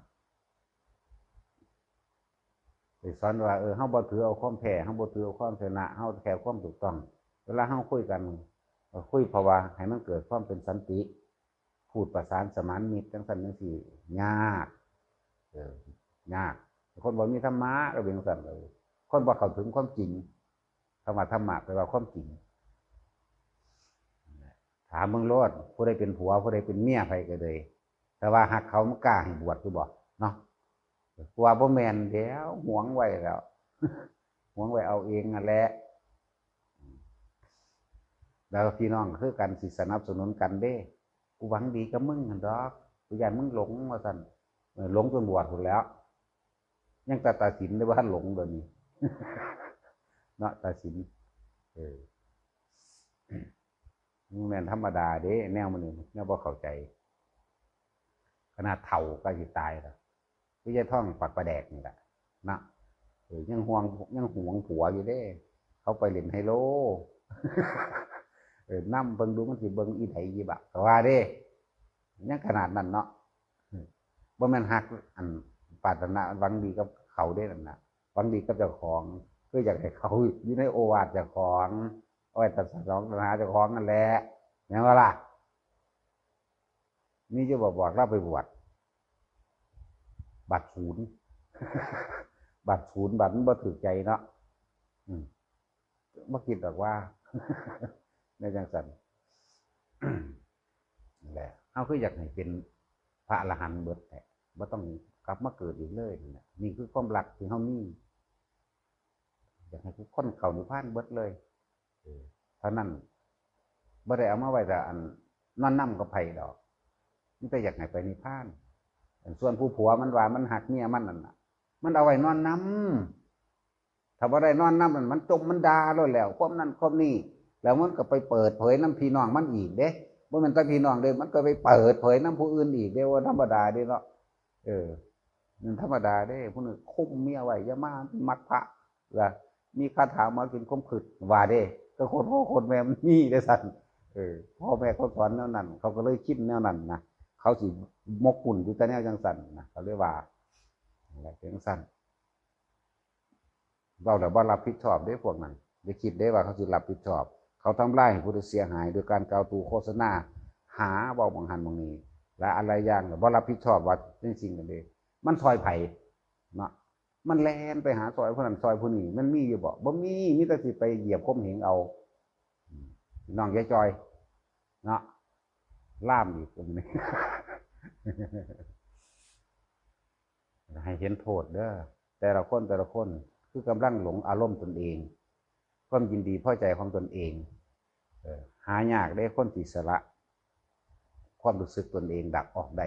ไปสอนว่าเฮาบ่ถือเอาความแพ้เฮาบ่ถือเอาความชนะเฮาแค่ความถูกต้องเวลาเฮาคุยกันคุยเพราะว่าให้มันเกิดความเป็นสันติพูดประสานสมานมิตรจังสั้นจังสี่ยากยากคนบ่มีธรรมะก็เป็นสั่นเลยคนบ่เข้าถึงความจริงคำว่าธรรมะแปลว่าความจริงถามมึงโลดผู้ใดเป็นผัวผู้ใดเป็นเมียไปก็เลยแต่ว่าหักเขามันกล้าให้บวชคือบ่เนาะกลัวบ่แม่นเดี๋ยวหวงไว้แล้วหวงไว้เอาเองนั่นแหละแล้วพี่น้องคือกันสิสนับสนุนกันเด้กูหวังดีกับมึงหั่นดอกกูอยากมึงหลงว่าซั่นหลงจนบวชพุ่นแล้วยังตัดสินได้ว่าหลงเดี๋ยวนี้เนาะตัดสินแม่นธรรมดาเด้แนวมันนี่แนวบ่เข้าใจขนาดเฒ่าก็สิตายแล้วพี่จะท่องปักประแดกนี่แหละนะยังห่วงผัวอยู่เด้เขาไปเล่นไฮโลนั่มเบิ่งดูมันสิเบิ่งอีไถยี่บะก็ว่าเด้ยังขนาดนั้นเนาะบ่แม่นฮักอันปรารถนาหวังดีกับเขาได้นั่นน่ะหวังดีกับเจ้าของ คืออยากให้เขาอยู่ในโอวาทเจ้าของเอาไว้ตัดสนองตัณหาเจ้าของนั่นแหละเห็นไหมล่ะนี่จะบอกเราไปบวชบัตรศูนย์บัตรศูนย์บัตรมันบ่ถือใจเนาะบ่คิดหรอกว่าในจังสันนั่นแหละเอาคืออยากให้เป็นพระอรหันต์เบิดแต่บ่ต้องกลับมาเกิดอีกเลยนี่คือความรักที่เฮามีอยากให้ทุกคนเข้านิพพานเบิดเลยเท่านั้นบ่ได้เอามาไว้แต่อันนอนนำกับไผดอกนี่แต่อยากให้ไปนิพพานส่วนผู้ผัวมันว่ามันหักเมียมันนั่นน่ะมันเอาไว้นอนนำถ้าบ่ได้นอนนำนั่นมันจมมันด่าแล้วความนั้นความนี้แล้วมันก็ไปเปิดเผยน้ำพี่น้องมันอีกเด้บ่แม่นแต่พี่น้องเด้มันก็ไปเปิดเผยน้ำผู้อื่นอีกเด้ว่าธรรมดาเด้เนาะมันธรรมดาเด้ผู้นึงคุมเมียไว้อย่ามามักพระว่ามีคาถามากินคมขืดว่าเด้ก็คนพ่อคนแม่มันมีได้สั่นพ่อแม่เขาสอนแนวนั้นเขาก็เลยคิดแนวนั้นนะเขาสิมกปุ่นอยู่แต่แนวจังสั่นนะเขาเรียกว่าอะไรจังสั่นเราแต่ว่ารับผิดชอบได้พวกนั้นได้คิดได้ว่าเขาสิรับผิดชอบเขาทำลายให้ผู้อื่นเสียหายโดยการกล่าวตูโฆษณาหาเบาบางหันบางนี้และอะไรอย่างแต่ว่ารับผิดชอบว่าจริงๆกันเลยมันซอยไผ่เนาะมันแลนไปหาซอยผู้นั้นซอยผู้นี้มันมีอยู่บ่มีแต่สิไปเหยียบก้มเหงเอาน้องยายจอยเนาะล่ามอีกตรงนี้ให้เห็นโทษเด้อแต่ละคนคือกำลังหลงอารมณ์ตนเองความยินดีพอใจของตนเองหายากได้คนที่สละความรู้สึกตนเองดักออกได้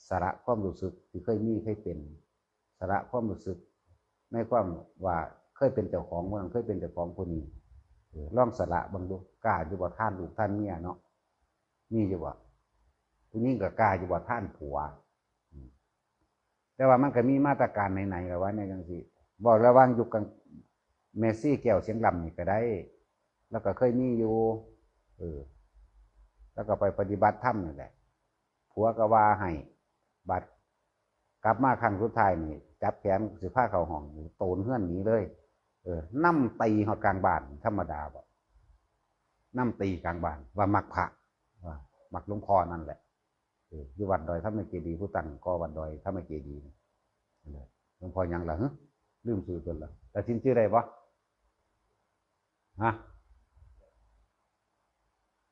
สละความรู้สึกที่เคยมีเคยเป็นสละความรู้สึกในความว่าเคยเป็นเจ้าของเมืองเคยเป็นเจ้าของคนนี้ลองสละบางดูกล้าอยู่บ่ท่านลูกท่านเมียเนาะนี่อยู่บ่ผู้นี้ก็กล้าอยู่บ่ท่านผัวแต่ว่ามันก็มีมาตรการไหนๆแล้วว่าในจังซี่บอกระวังยุคกันเมซี่แก้วเสียงลำนี่ก็ได้แล้วก็เคยมีอยู่แล้วก็ไปปฏิบัติธรรมนี่แหละผัวก็ว่าให้บัดกลับมาครั้งสุดท้ายนี่จับแขนสิพาเข้าห้องโตนเฮือนหนีเลยนั่มตีหอดกลางบ้านธรรมดาบ่นั่มตีกลางบ้านว่ามักพระว่ามักหลวงพ่อนั่นแหละอยู่วัดดอยถ้าไม่เจดีผู้ตั้งก็วัดดอยถ้าไม่เจดีหลวงพ่อยังล่ะฮะลืมชื่อเพิ่นละแต่ทิ้งชื่อได้ปะฮะ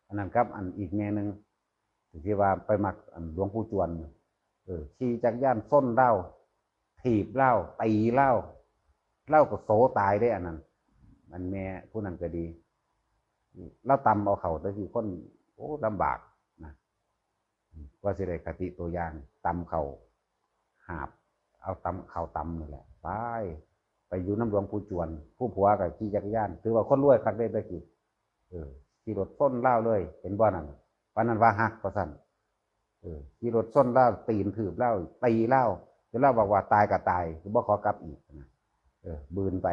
อันนั้นครับอันอีกแม่หนึ่งที่ว่าไปมักอันหลวงปู่จวนขี่จักรยานส้นเล่าถีบเล่าตีเล่าก็โสตายได้อันนั้นมันแม่ผู้นั้นก็ดีเล่าตำเอาเข่าแต่ที่คนโอ้ลำบากนะว่าสิได้คติตัวอย่างตำเข่าหาบเอาตำเข่าตำนี่แหละไปอยู่น้ำหลวงปู่จวนผู้ผัวกับขี่จักรยานถือว่าคนรวยคักได้ตะกี้ขี่รถส้นเล่าเลยเห็นบ่นั่นปานนั้นว่าหักประสันขี่รถส้นเล่าตีนถืบเล่าตีเล่าจะเล่าบอกว่าตายก็ตายคือบ่ขอกลับอีกนะบืนไป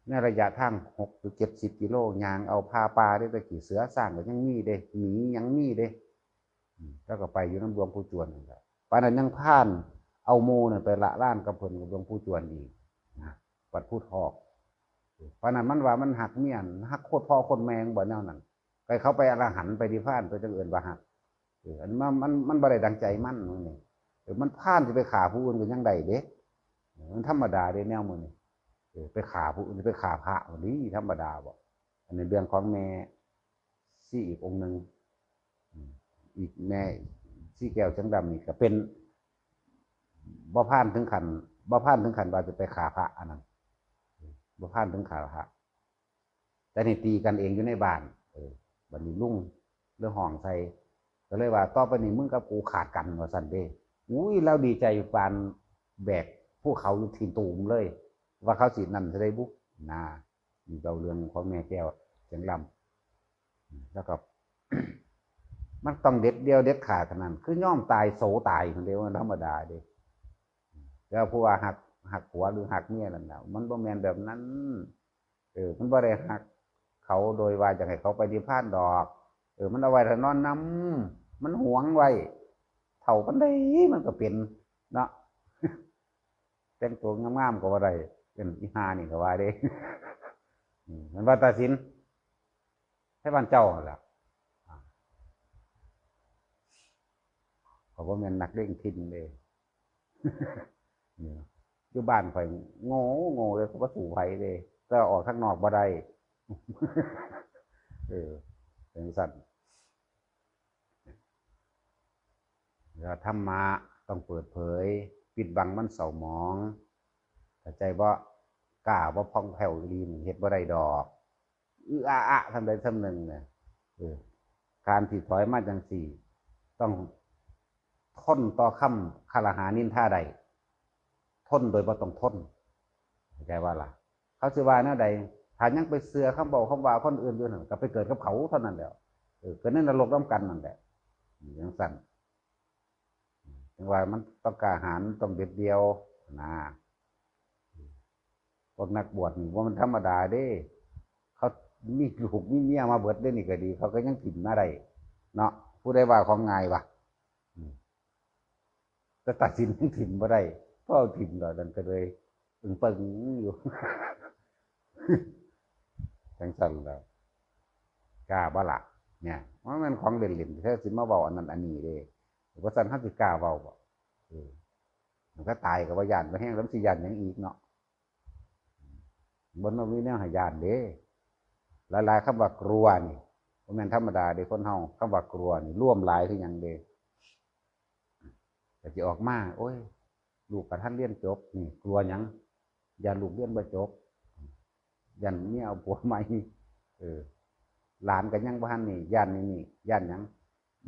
ในระยะทาง6 หรือ 70 กิโลยางเอาพาปลาได้ตะกี้เสือสร้างก็ยังมีเด้หมียังมีเด้แล้วก็ไปอยู่น้ำหลวงปู่จวนนั่นแหละปานนั้นยังผ่านเอาโมเนี่ยไปละล้านกับเพิ่นกับหลวงปู่จวนอีกนะวัดพุทธอกปานนั้นมันว่ามันหักเมียนหักโคตรพ่อคนแมงบ่แนวนั้นไปเขาไปอรหันต์ไปนิพพานตัวจังเอิ้นว่าหักอันมันบ่ได้ดังใจมันนี่มันผ่านสิไปฆ่าผู้อื่นก็ยังได้เด้มันธรรมดาเด้แนวมื้อนี้ไปฆ่าผู้อื่นไปฆ่าพระนี่ธรรมดาบ่อันนี้เรื่องของแม่ซี่อีกองค์นึงอีกแม่ซี่แก้วเสียงดำนี่ก็เป็นบ่ผ่านถึงขั้นว่าจะไปฆ่าพระอันนั้นบ่ผ่านถึงฆ่าพระแต่นี่ตีกันเองอยู่ในบ้านบัดนี้ลุงเรื่องห้องใส่ก็เลยว่าต่อไปนี้มึงกับกูขาดกันว่าซั่นเด้อุ้ยเราดีใจปานแบกพวกเขาอยู่ที่ตูมเลยว่าเขาสินั่นจะได้บุกนามีเรื่องของแม่แก้วเสียงลำแล้วก็ มันต้องเด็ดเดียวเด็ดขาดขนาดนั้นคือย่อมตายโสตายคนเดียวมันธรรมดาเด้แล้วผู้ว่าหักผัวหรือหักเมียนั่นแหละมันบ่แม่นแบบนั้นมันบ่ได้หักเขาโดยว่าจะให้เขาไปนิพพานดอกมันเอาไว้ถ้านอนน้ำมันหวงไว้เท่ากันได้มันก็เป็นเนาะแต่งตัวงามๆก็บ่ได้ เป็นอีหานี่ก็ว่าเด้ มันว่าตัดสินให้บ้านเจ้าหั่นล่ะเขาบ่แม่นนักเลงถิ่นเด้ อยู่บ้านข่อยโง่เลยเขาบ่สู้ไผเด้แต่ออกข้างนอกบ่ได้ เป็นสั่นแล้วธรรมะต้องเปิดเผยปิดบังมันเศร้าหมองเข้าใจบ่กล้าบ่พองแผ่วลีนเฮ็ดบ่ได้ดอกอะทำใดทำหนึ่งเนี่ยการที่ถอยมาจังสี่ต้องทนต่อคำคารหานินทาใดทนโดยบ่ต้องทนเข้าใจว่าล่ะเขาสิว่าแนวใดถ้ายังไปเสือคำบอกคำว่าคนอื่นอยู่นั่นก็ไปเกิดกับเขาเท่านั้นแหละเกิดในนรกน้ำกันนั่นแหละอย่างสั่นถึงว่ามันต้องกล้าหาญต้องเด็ดเดียวนะพวกนักบวชนี่ว่ามันธรรมดาเด้เขามีลูกมีเมียมาเบิดได้นี่ก็ดีเขาก็ยังถิ่มมาได้เนาะผู้ใดว่าของง่ายวะจะตัดสินยังถิ่มมาได้เพราะเอาถิ่มเราดันก็เลยปึงอยู่ จังสั่นแล้วกล้าบ่ละเนี่ยว่ามันของเล่นๆแค่สิมาเว้าอันนั้นอันนี้เด้เพราะสั่นเฮาสิกล้าเว้าบ่มันก็ตายก็บ่ย่านบ่แห้งแล้วสิย่านหยังอีกเนาะบ่มีแนวให้ย่านเด้หลายๆคำว่ากลัวนี่บ่แม่นธรรมดาเด้คนเฮาคำว่ากลัวนี่ร่วมหลายคือหยังเด้แต่สิออกมาโอ้ยลูกกระทันเรียนจบนี่กลัวหยังย่านลูกเรียนบ่จบย่านเมียเอาผัวใหม่หลานก็ยังบ่ทันนี่ย่านนี่ย่านหยัง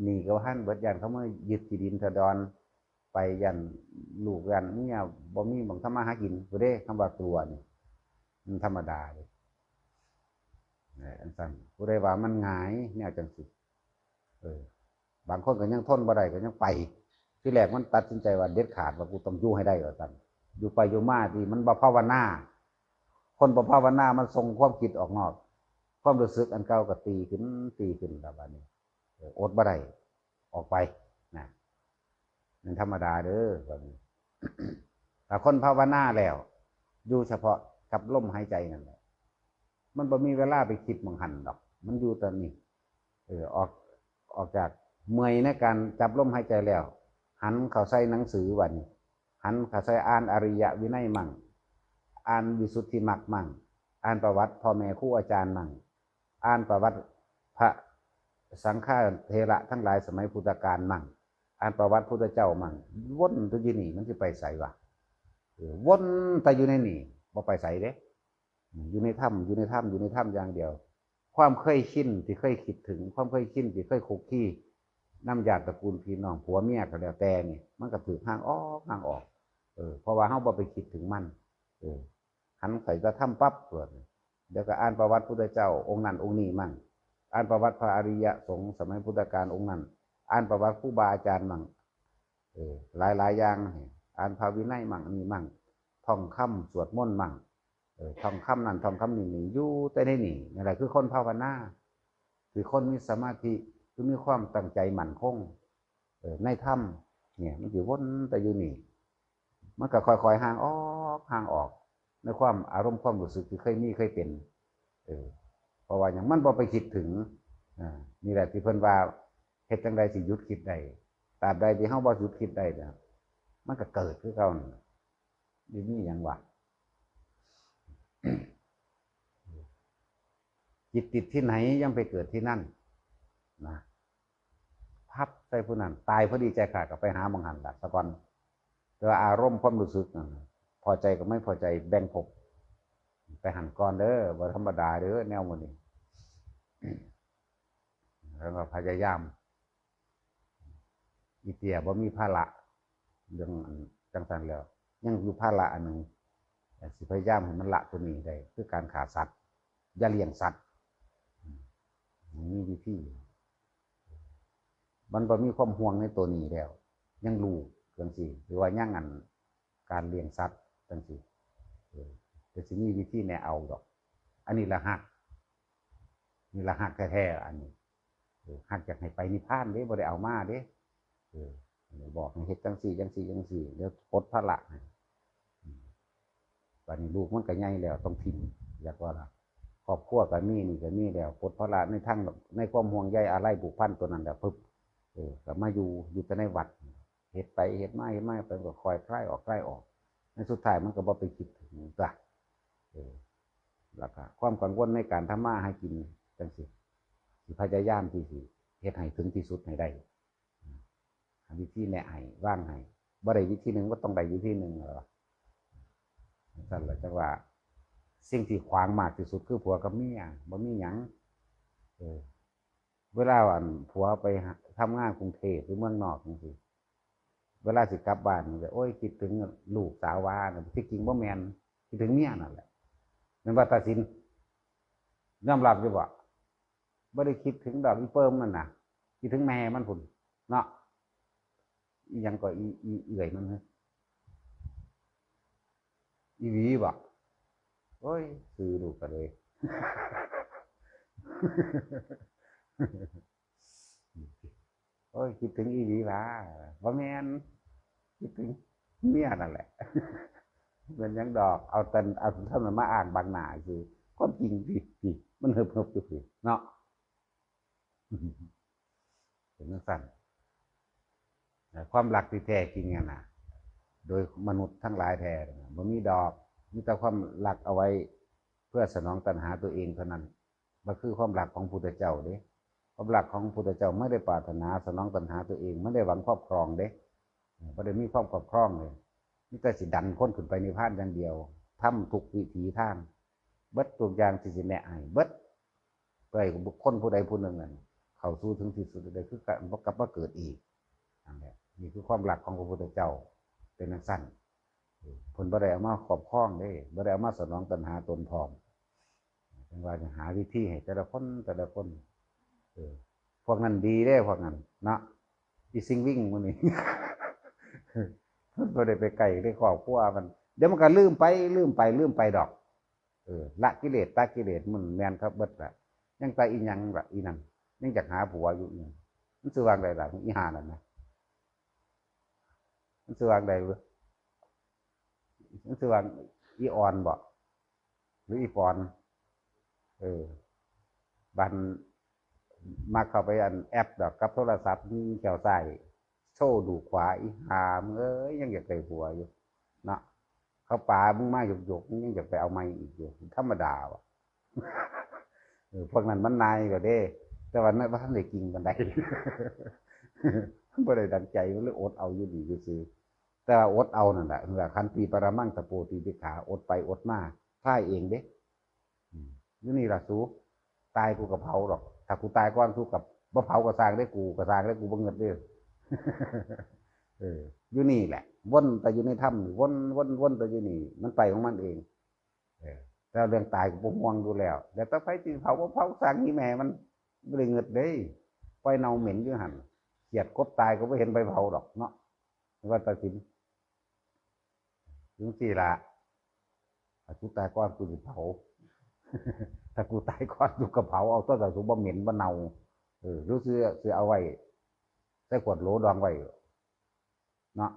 นี่ก็บ่ทันเบิดย่านเขามายึดที่ดินทะดอนไปย่านลูกย่านเมียบ่มีหม้องทำมาหากินบ่เด้คำว่ากลัวนี่มันธรรมดาเด้อันสั่นผู้ใดว่ามันหงายแนวจังสิบางคนก็ยังทนบ่ได้ก็ยังไปที่แรกมันตัดสินใจว่าเด็ดขาดว่ากูต้องอยู่ให้ได้ว่าซั่นอยู่ไปอยู่มาที่มันบ่ภาวนาคนบ่ภาวนามันส่งความคิดออกนอกความรู้สึกอันเก่าก็ตีขึ้นแล้วบัดนี้อดบ่ได้ออกไปนะมันธรรมดาเด้อบัดนี้ แต่คนภาวนาแล้วอยู่เฉพาะกับลมหายใจนั่นแหละมันบ่มีเวลาไปคิดมองหันดอกมันอยู่ตอนนี้ออกจากเมื่อยในการจับลมหายใจแล้วหันเข้าใส่หนังสือวันนี้หันเข้าใส่อ่านอริยวินัยมั่งอ่านวิสุทธิมรรคมั่งอ่านประวัติพ่อแม่ครูอาจารย์มั่งอ่านประวัติพระสังฆเถระทั้งหลายสมัยพุทธกาลมั่งอ่านประวัติพุทธเจ้ามั่งวนตัวอยู่นี่มันจะไปใส่วะวนแต่อยู่ในนี่บ่ไปใส่เด้อยู่ในถ้ำอย่างเดียวความเคยชินที่เคยคิดถึงความเคยชินที่เคยคุกคีน้ำญาติตระกูลพี่น้องผัวเมียก็แล้วแต่นี่มันก็ถือห่างออกเพราะว่าเฮาบ่ไปคิดถึงมันหันใส่จะถ้ำปั๊บเดี๋ยวก็อ่านประวัติพุทธเจ้าองค์นั้นองค์นี้มั่งอ่านประวัติพระอริยสงฆ์สมัยพุทธกาลองค์นั้นอ่านประวัติครูบาอาจารย์มั่งหลายอย่างอ่านพระวินัยมั่งนี่มั่งท่องคำสวดมนต์มั่งท่องคำนั้นท่องคำนี้อยู่แต่ในนี่อะไรคือคนภาวนาคือคนมีสมาธิคือมีความตั้งใจมั่นคงในถ้ำเนี่ยมันอยู่วนแต่อยู่นี่มันก็ค่อยๆห่างออกในความอารมณ์ความรู้สึกที่เคยเป็นเพราะว่าอย่างมันบ่ไปคิดถึงนี่แหละที่เพิ่นว่าเฮ็ดจังใดสิหยุดคิดได้ตราบใดที่เฮาบ่หยุดคิดได้นะมันก็เกิดคือเก่านี่หยังวะ จิตติดที่ไหนยังไปเกิดที่นั่นนะพับใส่ผู้นั้นตายพอดีใจขาดก็ไปหาบังหันละสะก่อนแต่อารมณ์ความรู้สึกพอใจกับไม่พอใจแบ่งภพไปหันก่อนเด้อบ่ธรรมดาเด้อแนวมันนี่แล้วก็พยายามอีเตียบ่มีภาระเรื่องจังสันแล้วยังอยู่ภาระอันหนึ่งสิพยายามให้มันละตัวนี้ได้คือการขาสัตว์อย่าเลี้ยงสัตว์มีวิธีมันบ่มีความห่วงในตัวนี้แล้วยังรู้จังซี่หรือว่ายังอันการเลี้ยงสัตว์จังซี่แต่สิมีวิธีแนเอาดอกอันนี้ละหักนี่ละหักแท้ๆอันนี้หักอยากให้ไปนิพพานเด้บ่ได้เอามาเด้บอกให้เฮ็ดจังซี่เดี๋ยวปลดภาระ ตอนนี้ลูกมันก็ใหญ่แล้วต้องถิ่มอยากว่าล่ะครอบครัวก็มีนี่ก็มีแล้วปลดภาระในทั้งในความห่วงใยอะไรผูกพันตัวนั้นแล้วปึ๊บก็มาอยู่แต่ในวัดเฮ็ดไปเฮ็ดมาเฮ็ดมาไปก็คอยคลายออกคลายออกในสุดท้ายมันก็บ่ไปคิดถึงจ้ะแล้วก็ความกังวลในการทำมาหากินจังซี่สิพยายามที่สิเฮ็ดให้ถึงที่สุดให้ได้วิธีแนะให้ว่างให้บ่ได้วิธีหนึ่งก็ต้องได้วิธีหนึ่งหรอสั่นแหละจังว่าสิ่งที่ขวางมากที่สุดคือผัวกับเมียบ่มีหยังเวลาผัวไปทำงานกรุงเทพหรือเมืองนอกจังซี่เวลาสิกลับบ้านก็โอ้ยคิดถึงลูกสาวว่าที่จริงบ่แม่นคิดถึงเมียนั่นแหละแม่นว่าตัดสินยอมรับอยู่บ่บ่ได้คิดถึงดอกอีเปิ้มนั่นน่ะคิดถึงแม่มันพุ่นเนาะอีหยังก็อีเอื่อยมันฮะอีหวีบ่โอ้ยซื้อลูกกันเลยโอ้ยคิดถึงอีหวีล่ะบ่แม่นคิดถึงเมียนั่นแหละเป็นยังดอกเอาแต่เอาท่านมาอ่านบางหน้าคือความจริงสิมันเหิบอยู่สิเนาะเป็นจังซั่นความรักที่แท้จริงอ่ะนะโดยมนุษย์ทั้งหลายแท้มันมีดอกมีแต่ความรักเอาไว้เพื่อสนองตัณหาตัวเองเท่านั้นมันคือความรักของพุทธเจ้าเด้ความรักของพุทธเจ้าไม่ได้ปรารถนาสนองตัณหาตัวเองไม่ได้หวังครอบครองเด้ไม่ได้มีความครอบครองเลยมีแต่สิดันคนขึ้นไปในพานอย่างเดียวทำทุกวิถีทางเบิดตัวอย่างที่สิแนะให้เบิดไปบุคคลผู้ใดผู้หนึ่งนั่นเข้าสู่ถึงที่สุดได้คือการกลับมาเกิดอีกนั่นแหละนี่คือความรักของพระพุทธเจ้าเป็นนักสั้นผลบ่ได้เอามาครอบครองได้บ่ได้เอามาสนองตัณหาตนพร้อมเป็นว่าจะหาวิธีให้แต่ละคนพวกนั้นดีได้พวกนั้นเนาะอีซิงวิ่งมันนี่มันบ่ได้ไปไกลได้ครอบครัวมันเดี๋ยวมันก็ลืมไปดอกละกิเลสตากิเลสมันแมนครับเบิดละยังตาอีหยังละอีนั่นยังอยากหาผัวอยู่อีมันสว่างใดล่ะอีหานั่นนะมันสว่างใดหรือมันสว่างอีออนบ่หรืออีปอนบันมาเข้าไปอันแอปดอกกับโทรศัพท์นี่แถวใส่โชว์ดูขวาอีหามยังอยากได้ผัวอยู่เนาะเขาป่ามึงมาหยกยังอยากไปเอาไม้อีกอยู่ธรรมดาวะพวกนั้นมันนายก็เด้แต่วันนั้นท่านได้กินกันได้ไม่ได้ดังใจมันเลยอดเอาอยู่ดีซื่อแต่อดเอานั่นแหละคันตีปรามั่งตะโปตีปิขาอดไปอดมาพ่ายเองเด้นี่ล่ะสู้ตายกูกับเผาหรอกถ้ากูตายก่อนสู้กับบ่เผาก็สร้างได้กูก็สร้างได้กูบ่เงินเด้ออยู่นี่แหละวนแต่อยู่ในถ้ำวนแต่อยู่นี่มันไปของมันเองแล้วเรื่องตายกูห่วงดูแล้วแต่ถ้าไฟตีเผาเผาสร้างนี่แม่มันไม่ได้เงินเด้ไฟเน่าเหม็นอยู่หันเกียดกบตายก็ไม่เห็นไปเผาดอกเนาะว่าตัดสินถึงสี่ละถ้ากูตายก่อนกูจะเผาถ้ากูตายก่อนกูก็เผาเอาต้นแต่สูบบ่เหม็นบ่เน่ารู้สึกเอาไว้ใส่ขวดโหลดองไว้เนาะ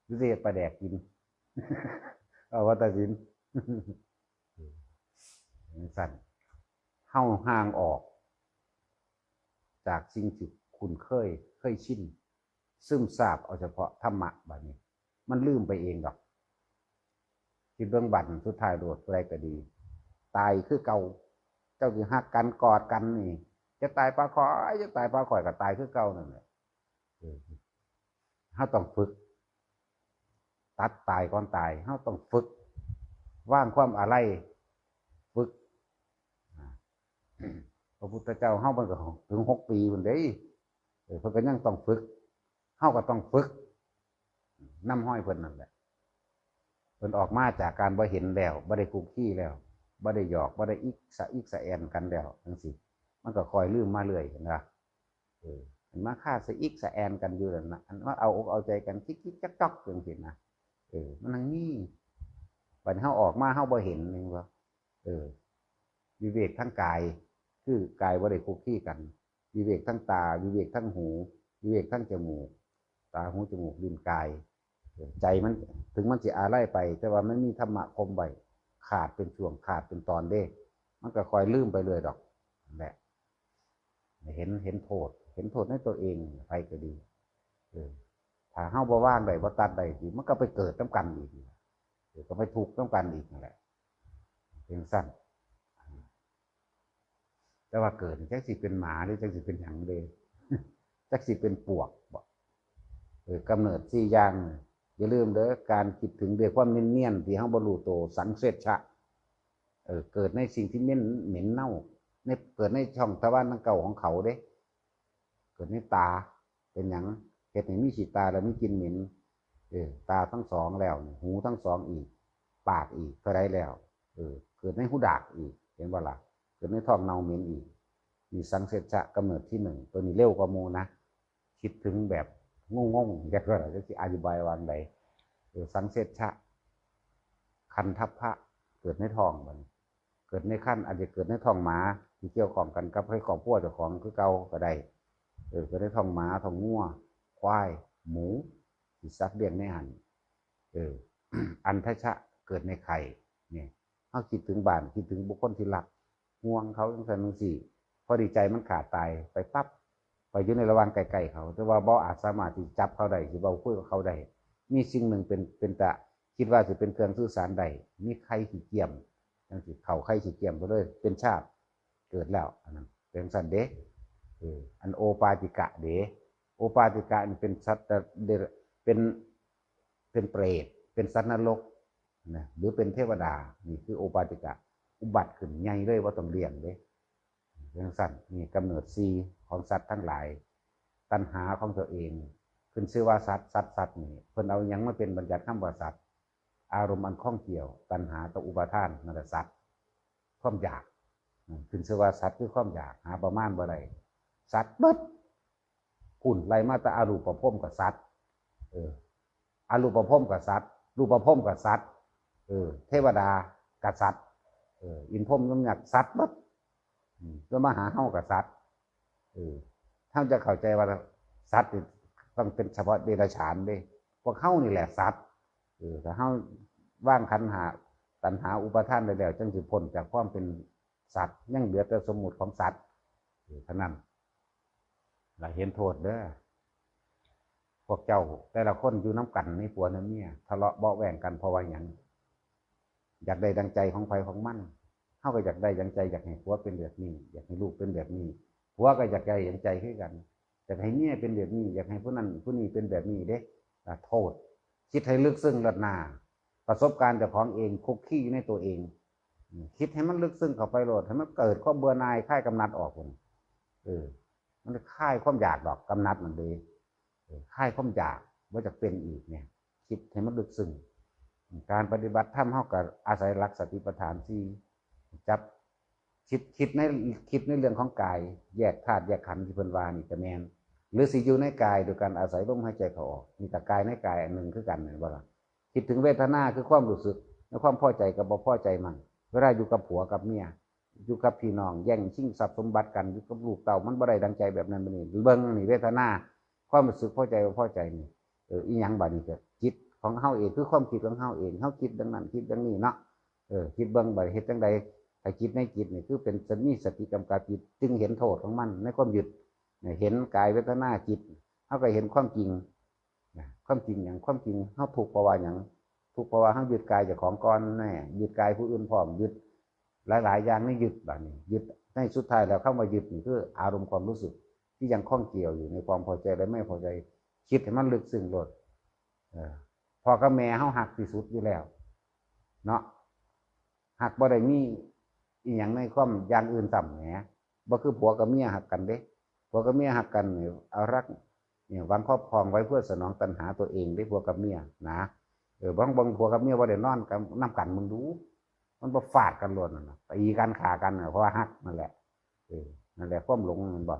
รู้สึกไปแดกกินเอาว่าตัดสินสั่นเฮาห่างออกจากสิ่งที่คุณเคยชินซึมซาบเอาเฉพาะธรรมะแบบนี้มันลืมไปเองดอกคิดเบื้องบั่นสุดท้ายโดดอะไรก็ดีตายคือเก่าเจ้าคือหักกันกอดกันนี่จะตายปลาคอยจะตายปลาข่อยก็ตายคือเก่านั่นแหละเขาต้องฝึกตัดตายก่อนตายเขาต้องฝึกว่างความอะไรฝึกพระพุทธเจ้าเขามันก็ถึง6 ปีคนเดีเพิ่นก็ยังต้องฝึกเขาก็ต้องฝึกน้ำห้อยเพิ่นนั่นแหละเพิ่นออกมาจากการบ่เห็นแล้วบ่ได้คุกคีแล้วบ่ได้หยอกบ่ได้อิกสะแอนกันแล้วจังซี่มันก็คอยลืมมาเรื่อยเห็นป่ะมันมาฆ่าสะอิกสะแอนกันอยู่นั่นน่ะอันว่าเอาอกเอาใจกันคิกๆจ๊อกๆจังซี่นะมันนั่งนี่บัดเฮาออกมาเฮาบ่เห็นนึงว่าวิเวกทั้งกายคือกายบ่ได้คุกคีกันวิเวกทั้งตาวิเวกทั้งหูวิเวกทั้งจมูกตาหูจมูกลิ้นกาย ใจมันถึงมันสิอาไล่ไปแต่ว่ามันมีธรรมะคมไว้ขาดเป็นช่วงขาดเป็นตอนเด้มันก็คอยลืมไปเลยดอกนั่นแหละเห็นโทษในตัวเองไปก็ดีถ้าเฮาบ่ว่างได้บ่ตัดได้สิมันก็ไปเกิดน้ำกันอีกก็ไปทุกข์น้ำกันอีกนั่นแหละเป็นสั้นแต่ว่าเกิดจักสิเป็นหมาหรือจักสิเป็นหยังเด้จักสิเป็นปวกบ่กำเนิด4อย่างอย่าลืมเด้อการคิดถึงด้วยความเนียนๆที่เฮาบ่รู้โตสังเสชะเกิดในสิ่งที่เหม็นเน่าในเกิดในช่องทวารทั้งเก่าของเขาเด้เกิดในตาเป็นหยังเฮ็ดให้มีสีตาแล้วมีกลิ่นเหม็นตาทั้งสองแล้วหูทั้งสองอีกปากอีกเท่าไรแล้วเกิดในหูดากอีกเห็นบ่ล่ะเกิดในท้องเน่าเหม็นอีกมีสังเสชะกำเนิดที่หนึ่งตัวนี้เร็วกว่าโมนะคิดถึงแบบงงๆแกก็จะอธิบายวางใดสังเสชะคันทัพพระเกิดในท้องมันเกิดในขั้นอาจจะเกิดในท้องหมาที่เกี่ยวข้องกันกับให้ครอบครัวเจ้าของคือเก่าก็ได้เกิดในท้องหมาท้องงัวควายหมูที่สัตว์เลี้ยงในหันอันทชะเกิดในไข่เนี่ยเขาคิดถึงบ้านคิดถึงบุคคลที่รักห่วงเขาทั้งสี่พอดีใจมันขาดตายไปปั๊บไปอยู่ในระหว่างไกลๆเขาแต่ว่าบ่อาจสามารถที่จับเขาได้หรือเบาคุยกับเขาได้มีสิ่งหนึ่งเป็นตะคิดว่าจะเป็นเครื่องสื่อสารใดมีไข่ขี้เกียมจังสิเขาไข่ขี้เกียมก็เลยเป็นชาติเกิดแล้วอันนั้นเป็นสันเดอันโอปาติกะเดโอปาติกะนี่เป็นสัตว์เป็นเปรตเป็นสัตว์นรกนะหรือเป็นเทวดานี่คือโอปาติกะอุบัติขึ้นใหญ่เลยว่าต้องเลี้ยงเด้เรื่องสั้นนี่กำเนิดซีของสัตว์ทั้งหลายตัณหาของตัวเองขึ้นชื่อว่าสัตว์นี่เพิ่นเอายังมาเป็นบัญญัติคำว่าสัตว์อารมณ์อันข้องเกี่ยวตัณหาต่ออุปาทานนั่นแหละสัตว์ความอยากขึ้นชื่อว่าสัตว์คือความอยากหาประมาณบ่ได้สัตว์เบิดคุณไล่มาแต่อารูปภพกับสัตว์อารูปภพกับสัตว์รูปภพกับสัตว์เทวดากับสัตว์อินพรหมยมยักษ์สัตว์เบิดแล้วมาหาเฮากับสัตว์ท่านจะเข้าใจว่าสัตว์ต้องเป็นเฉพาะเดรัจฉานเด้พวกเฮานี่แหละสัตว์แต่เฮาว่างขันหาตัณหาอุปาทานได้แล้วจังสิพ้นจากความเป็นสัตว์ยังเหลือแต่สมมุติของสัตว์เท่านั้นเราเห็นโทษเด้อพวกเจ้าแต่ละคนอยู่น้ำกันในผัวน้ำเมียทะเลาะเบาะแหว่งกันเพราะว่าอย่างอยากได้ดังใจของไฟของมันเขาก็อยากได้ดังใจอยากให้ผัวเป็นแบบนี้อยากให้ลูกเป็นแบบนี้ผัวก็อยากได้ดังใจขึ้นกันอยากให้เมียเป็นแบบนี้อยากให้ผู้นั้นผู้นี้เป็นแบบนี้เด้โทษคิดให้ลึกซึ้งระนาประสบการณ์เจ้าของเองคุกคีในตัวเองคิดให้มันลึกซึ้งเข้าไปโหลดให้มันเกิดความเบื่อหน่ายคลายกำนัดออกคนมันคลายความอยากดอกกำนัดมันเลยคลายความอยากว่าจะเป็นอีกเนี่ยคิดให้มันลึกซึ้งการปฏิบัติธรรมเท่ากับอาศัยหลักสติปัฏฐานที่จับคิดในเรื่องของกายแยกธาตุแยกขันธ์ที่เพิ่นว่านี่ก็แม่นหรือสิอยู่ในกายโดยการอาศัยลมหายใจเขาออกมีแต่กายในกายอันหนึ่งคือกันเนี่ยบ่ล่ะคิดถึงเวทนาคือความรู้สึกและความพอใจกับบ่พอใจมันเวลาอยู่กับผัวกับเมียอยู่กับพี่น้องแย่งชิงทรัพย์สมบัติกันอยู่กับลูกเต่ามันบ่ได้ดังใจแบบนั้นบ่นี่เบิ่งนี่เวทนาความรู้สึกพอใจบ่พอใจนี่อีหยังบัดนี้ก็จิตของเฮาเองคือความคิดของเฮาเองเฮาคิดดังนั้นคิดดังนี้เนาะคิดเบิ่งบัดเฮ็ดจังใดถ้าคิดในจิตนี่คือเป็นมีสติกำกับจิตจึงเห็นโทษของมันในความยึดเห็นกายเวทนาจิตเฮาก็เห็นความจริงความจริงอย่างความจริงเฮาถูกเพราะว่าหยังถูกเพราะว่าเฮายึดกายเจ้าของก่อนแน่ยึดกายผู้อื่นพร้อมยึดหลายๆอย่างนี่ยึดบัดนี้ยึดในสุดท้ายแล้วเข้ามายึดนี่คืออารมณ์ความรู้สึกที่ยังข้องเกี่ยวอยู่ในความพอใจและไม่พอใจคิดให้มันลึกซึ้งโลดพอกับแม่เฮาหักที่สุดอยู่แล้วเนาะหักบ่ได้มีอีหยังในความอย่างอื่นต่ำแหมบ่คือผัวกับเมียหักกันเด้ผัวกับเมียหักกันเนี่ยเอารักเนี่ยหวังครอบครองไว้เพื่อสนองตัณหาตัวเองได้ผัวกับเมียนะบางผัวกับเมียบ่ได้นอนกันนำกันมึงดูมันบ่ฟาดกันล้วนน่ะตีกันฆ่ากันเพราะว่าหักนั่นแหละนั่นแหละความหลงมันบ่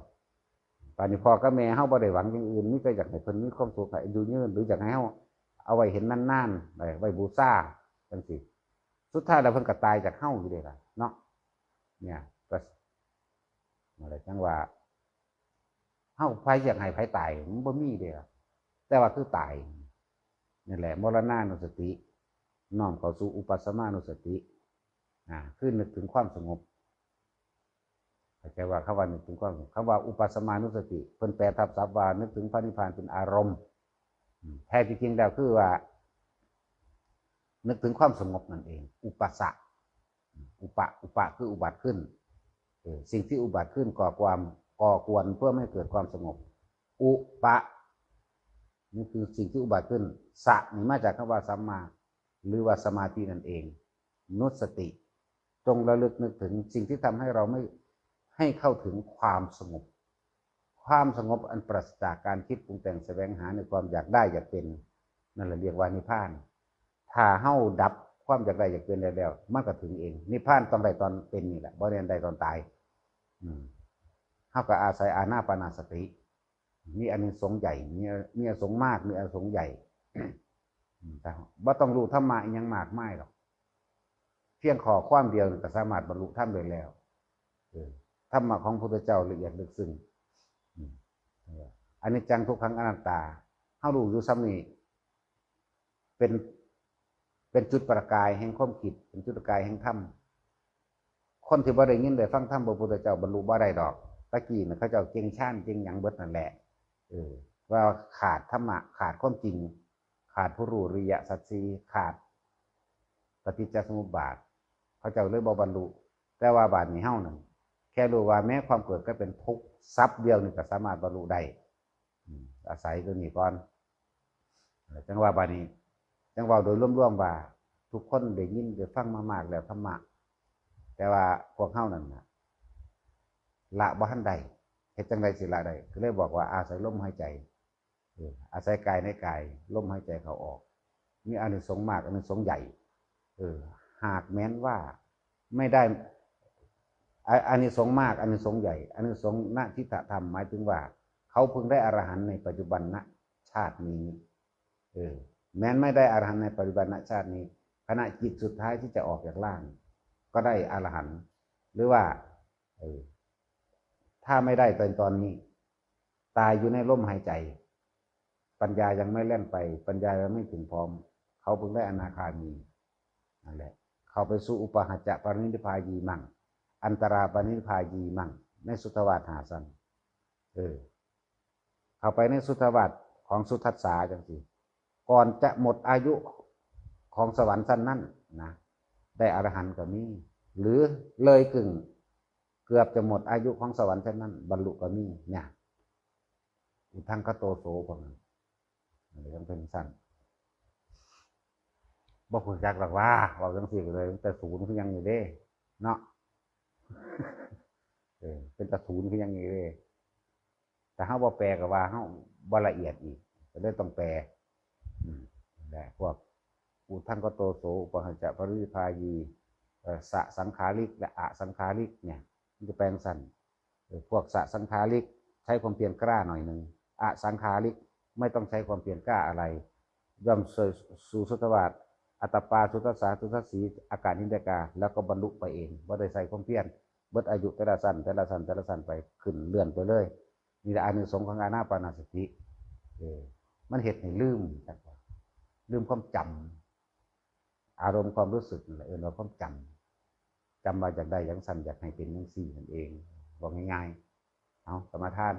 ตอนนี้พ่อกับแม่เฮาบ่ได้หวังอย่างอื่นมีแต่อยากให้เพิ่นมีความสุขให้อยู่ยืนหรืออยากให้เฮาเอาไว้เห็นนานๆไว้บูชาจังซี่สุดท้ายแล้วเพิ่นก็ตายจากเฮาอยู่เด้ล่ะเนาะเนี่ยก็อะไรจังว่าเฮาไผอยากให้ไผตายมันบ่มีเด้ล่ะแต่ว่าคือตาย นี่แหละมรณานุสติน้อมเข้าสู่อุปัสสมานุสติคือนึกถึงความสงบเข้าใจว่าคำว่านึกถึงความสงบคำว่าอุปัสสมานุสติเพิ่นแปลทับศัพท์ว่านึกถึงพระนิพพานเป็นอารมณ์แท้จริงแล้วคือว่านึกถึงความสงบนั่นเองอุปัสสะอุปะคืออุบัติขึ้นสิ่งที่อุบัติขึ้นก่อควรเพื่อไม่เกิดความสงบอุปะนี่คือสิ่งที่อุบัติขึ้นสะนี่มาจากคำว่าสัมมาหรือว่าสมาธินั่นเองนุสติจงระลึกนึกถึงสิ่งที่ทำให้เราไม่ให้เข้าถึงความสงบความสงบอันปราศจากการคิดปรุงแต่งแสวงหาในความอยากได้อยากเป็นนั่นแหละเรียกว่านิพพานถ้าเฮาดับความอยากได้อยากเป็นแล้วมันก็ถึงเองนิพพานต้องได้ตอนเป็นนี่แหละบ่ได้ได้ตอนตายเฮาก็อาศัยอานาปานสติมีอานิสงส์ใหญ่มีอานิสงส์มากมีอานิสงส์ใหญ่แต่บ่ต้องรู้ธรรมะยังมากมายหรอกเพียงขอความเดียวก็สามารถบรรลุธรรมได้แล้วธรรมะของพระพุทธเจ้าละเอียดลึกซึ้งอนิจจังทุกขังอนัตตาเฮารู้อยู่ซ้ำนี้เป็นจุดประกายแห่งความคิดเป็นจุดประกายแห่งธรรมคนที่บ่ได้ยินได้ฟังธรรมพระพุทธเจ้าบรรลุบ่ได้ดอกตะกี้น่ะเขาเจ้าเก่งชาญเก่งหยังเบิดนั่นแหละว่าขาดธรรมะขาดความจริงขาดผู้รู้อริยสัจสี่ขาดปฏิจจสมุปบาทเขาเจ้าเลยบ่บรรลุแต่ว่าบาดนี้เฮานั่นแค่รู้ว่าแม้ความเกิดก็เป็นทุกข์ซับเดียวนี่ก็สามารถบรรลุได้อาศัยตัวนี้ก่อนจังว่าบาดนี้จังว่าโดยรวมๆว่าทุกคนได้ยินได้ฟังมามากแล้วธรรมะแต่ว่าพวกเฮานั่นละบ่ทันใดเฮ็ดจังไดสิละได้ก็เลยบอกว่าอาศัยลมหายใจอาศัยกายในกายลมหายใจเข้าออกมีอานิสงส์มากอานิสงส์ใหญ่หากแม้นว่าไม่ได้อานิสงส์มากอานิสงส์ใหญ่อานิสงส์ณทิฏฐธรรมหมายถึงว่าเขาพึงได้อรหันต์ในปัจจุบันณชาตินี้แม้นไม่ได้อรหันต์ในปัจจุบันณชาตินี้ขณะจิตสุดท้ายที่จะออกจากร่างก็ได้อรหันต์หรือว่าถ้าไม่ได้เป็นตอนนี้ตายอยู่ในลมหายใจปัญญายังไม่แล่นไปปัญญายังไม่ถึงพร้อมเขาเพิ่งได้อนาคามีนั่นแหละเข้าไปสู่อุปหัจจะปรินิพพายีมั่งอันตราปรินิพพายีมั่งในสุทธวาสหาสันเข้าไปในสุทธวาสของสุทัสสาจังสิก่อนจะหมดอายุของสวรรค์สั้นนั่นนะได้อรหันต์ก็มีหรือเลยกึ่งเกือบจะหมดอายุของสวรรค์ชั้นนั้นบรรลุก็มีเนี่ยอุทังคโตโสพวกนั้นยังเป็นสั้นบ่พูดจักหรอกว่าบอกจังสี่เลยแต่ศูนย์คือยังอยู่เด้เนาะเป็นแต่ศูนย์คือยังอยู่เด้แต่เฮาบ่แปลก็ว่าเฮาบ่ละเอียดอีกก็เลยต้องแปลแต่พวกอุทังคโตโสอุปหัจจะปรินิพพายีสสังขาริกและอสังขาริกเนี่ยมันจะแปลงสั้นพวกสสังขาริกใช้ความเพียรกล้าหน่อยหนึ่งอสังขาริกไม่ต้องใช้ความเพียรกล้าอะไรย่อมสู่สุทธวาสอัตตปาสุทัสสาสุทัสสีอากาศนินเดกาแล้วก็บรรลุไปเองว่าได้ใส่ความเพียรเบิดอายุแต่ละสั้นไปขึ้นเลื่อนไปเลยนี่แหละอานิสงส์ของอานาปานสติมันเหตุให้ลืมความจำอารมณ์ความรู้สึกเราความจำมาจากใดอย่างสั้นอยากให้เป็นอย่างสี่นั่นเองบอกง่ายๆเอาสมาทาน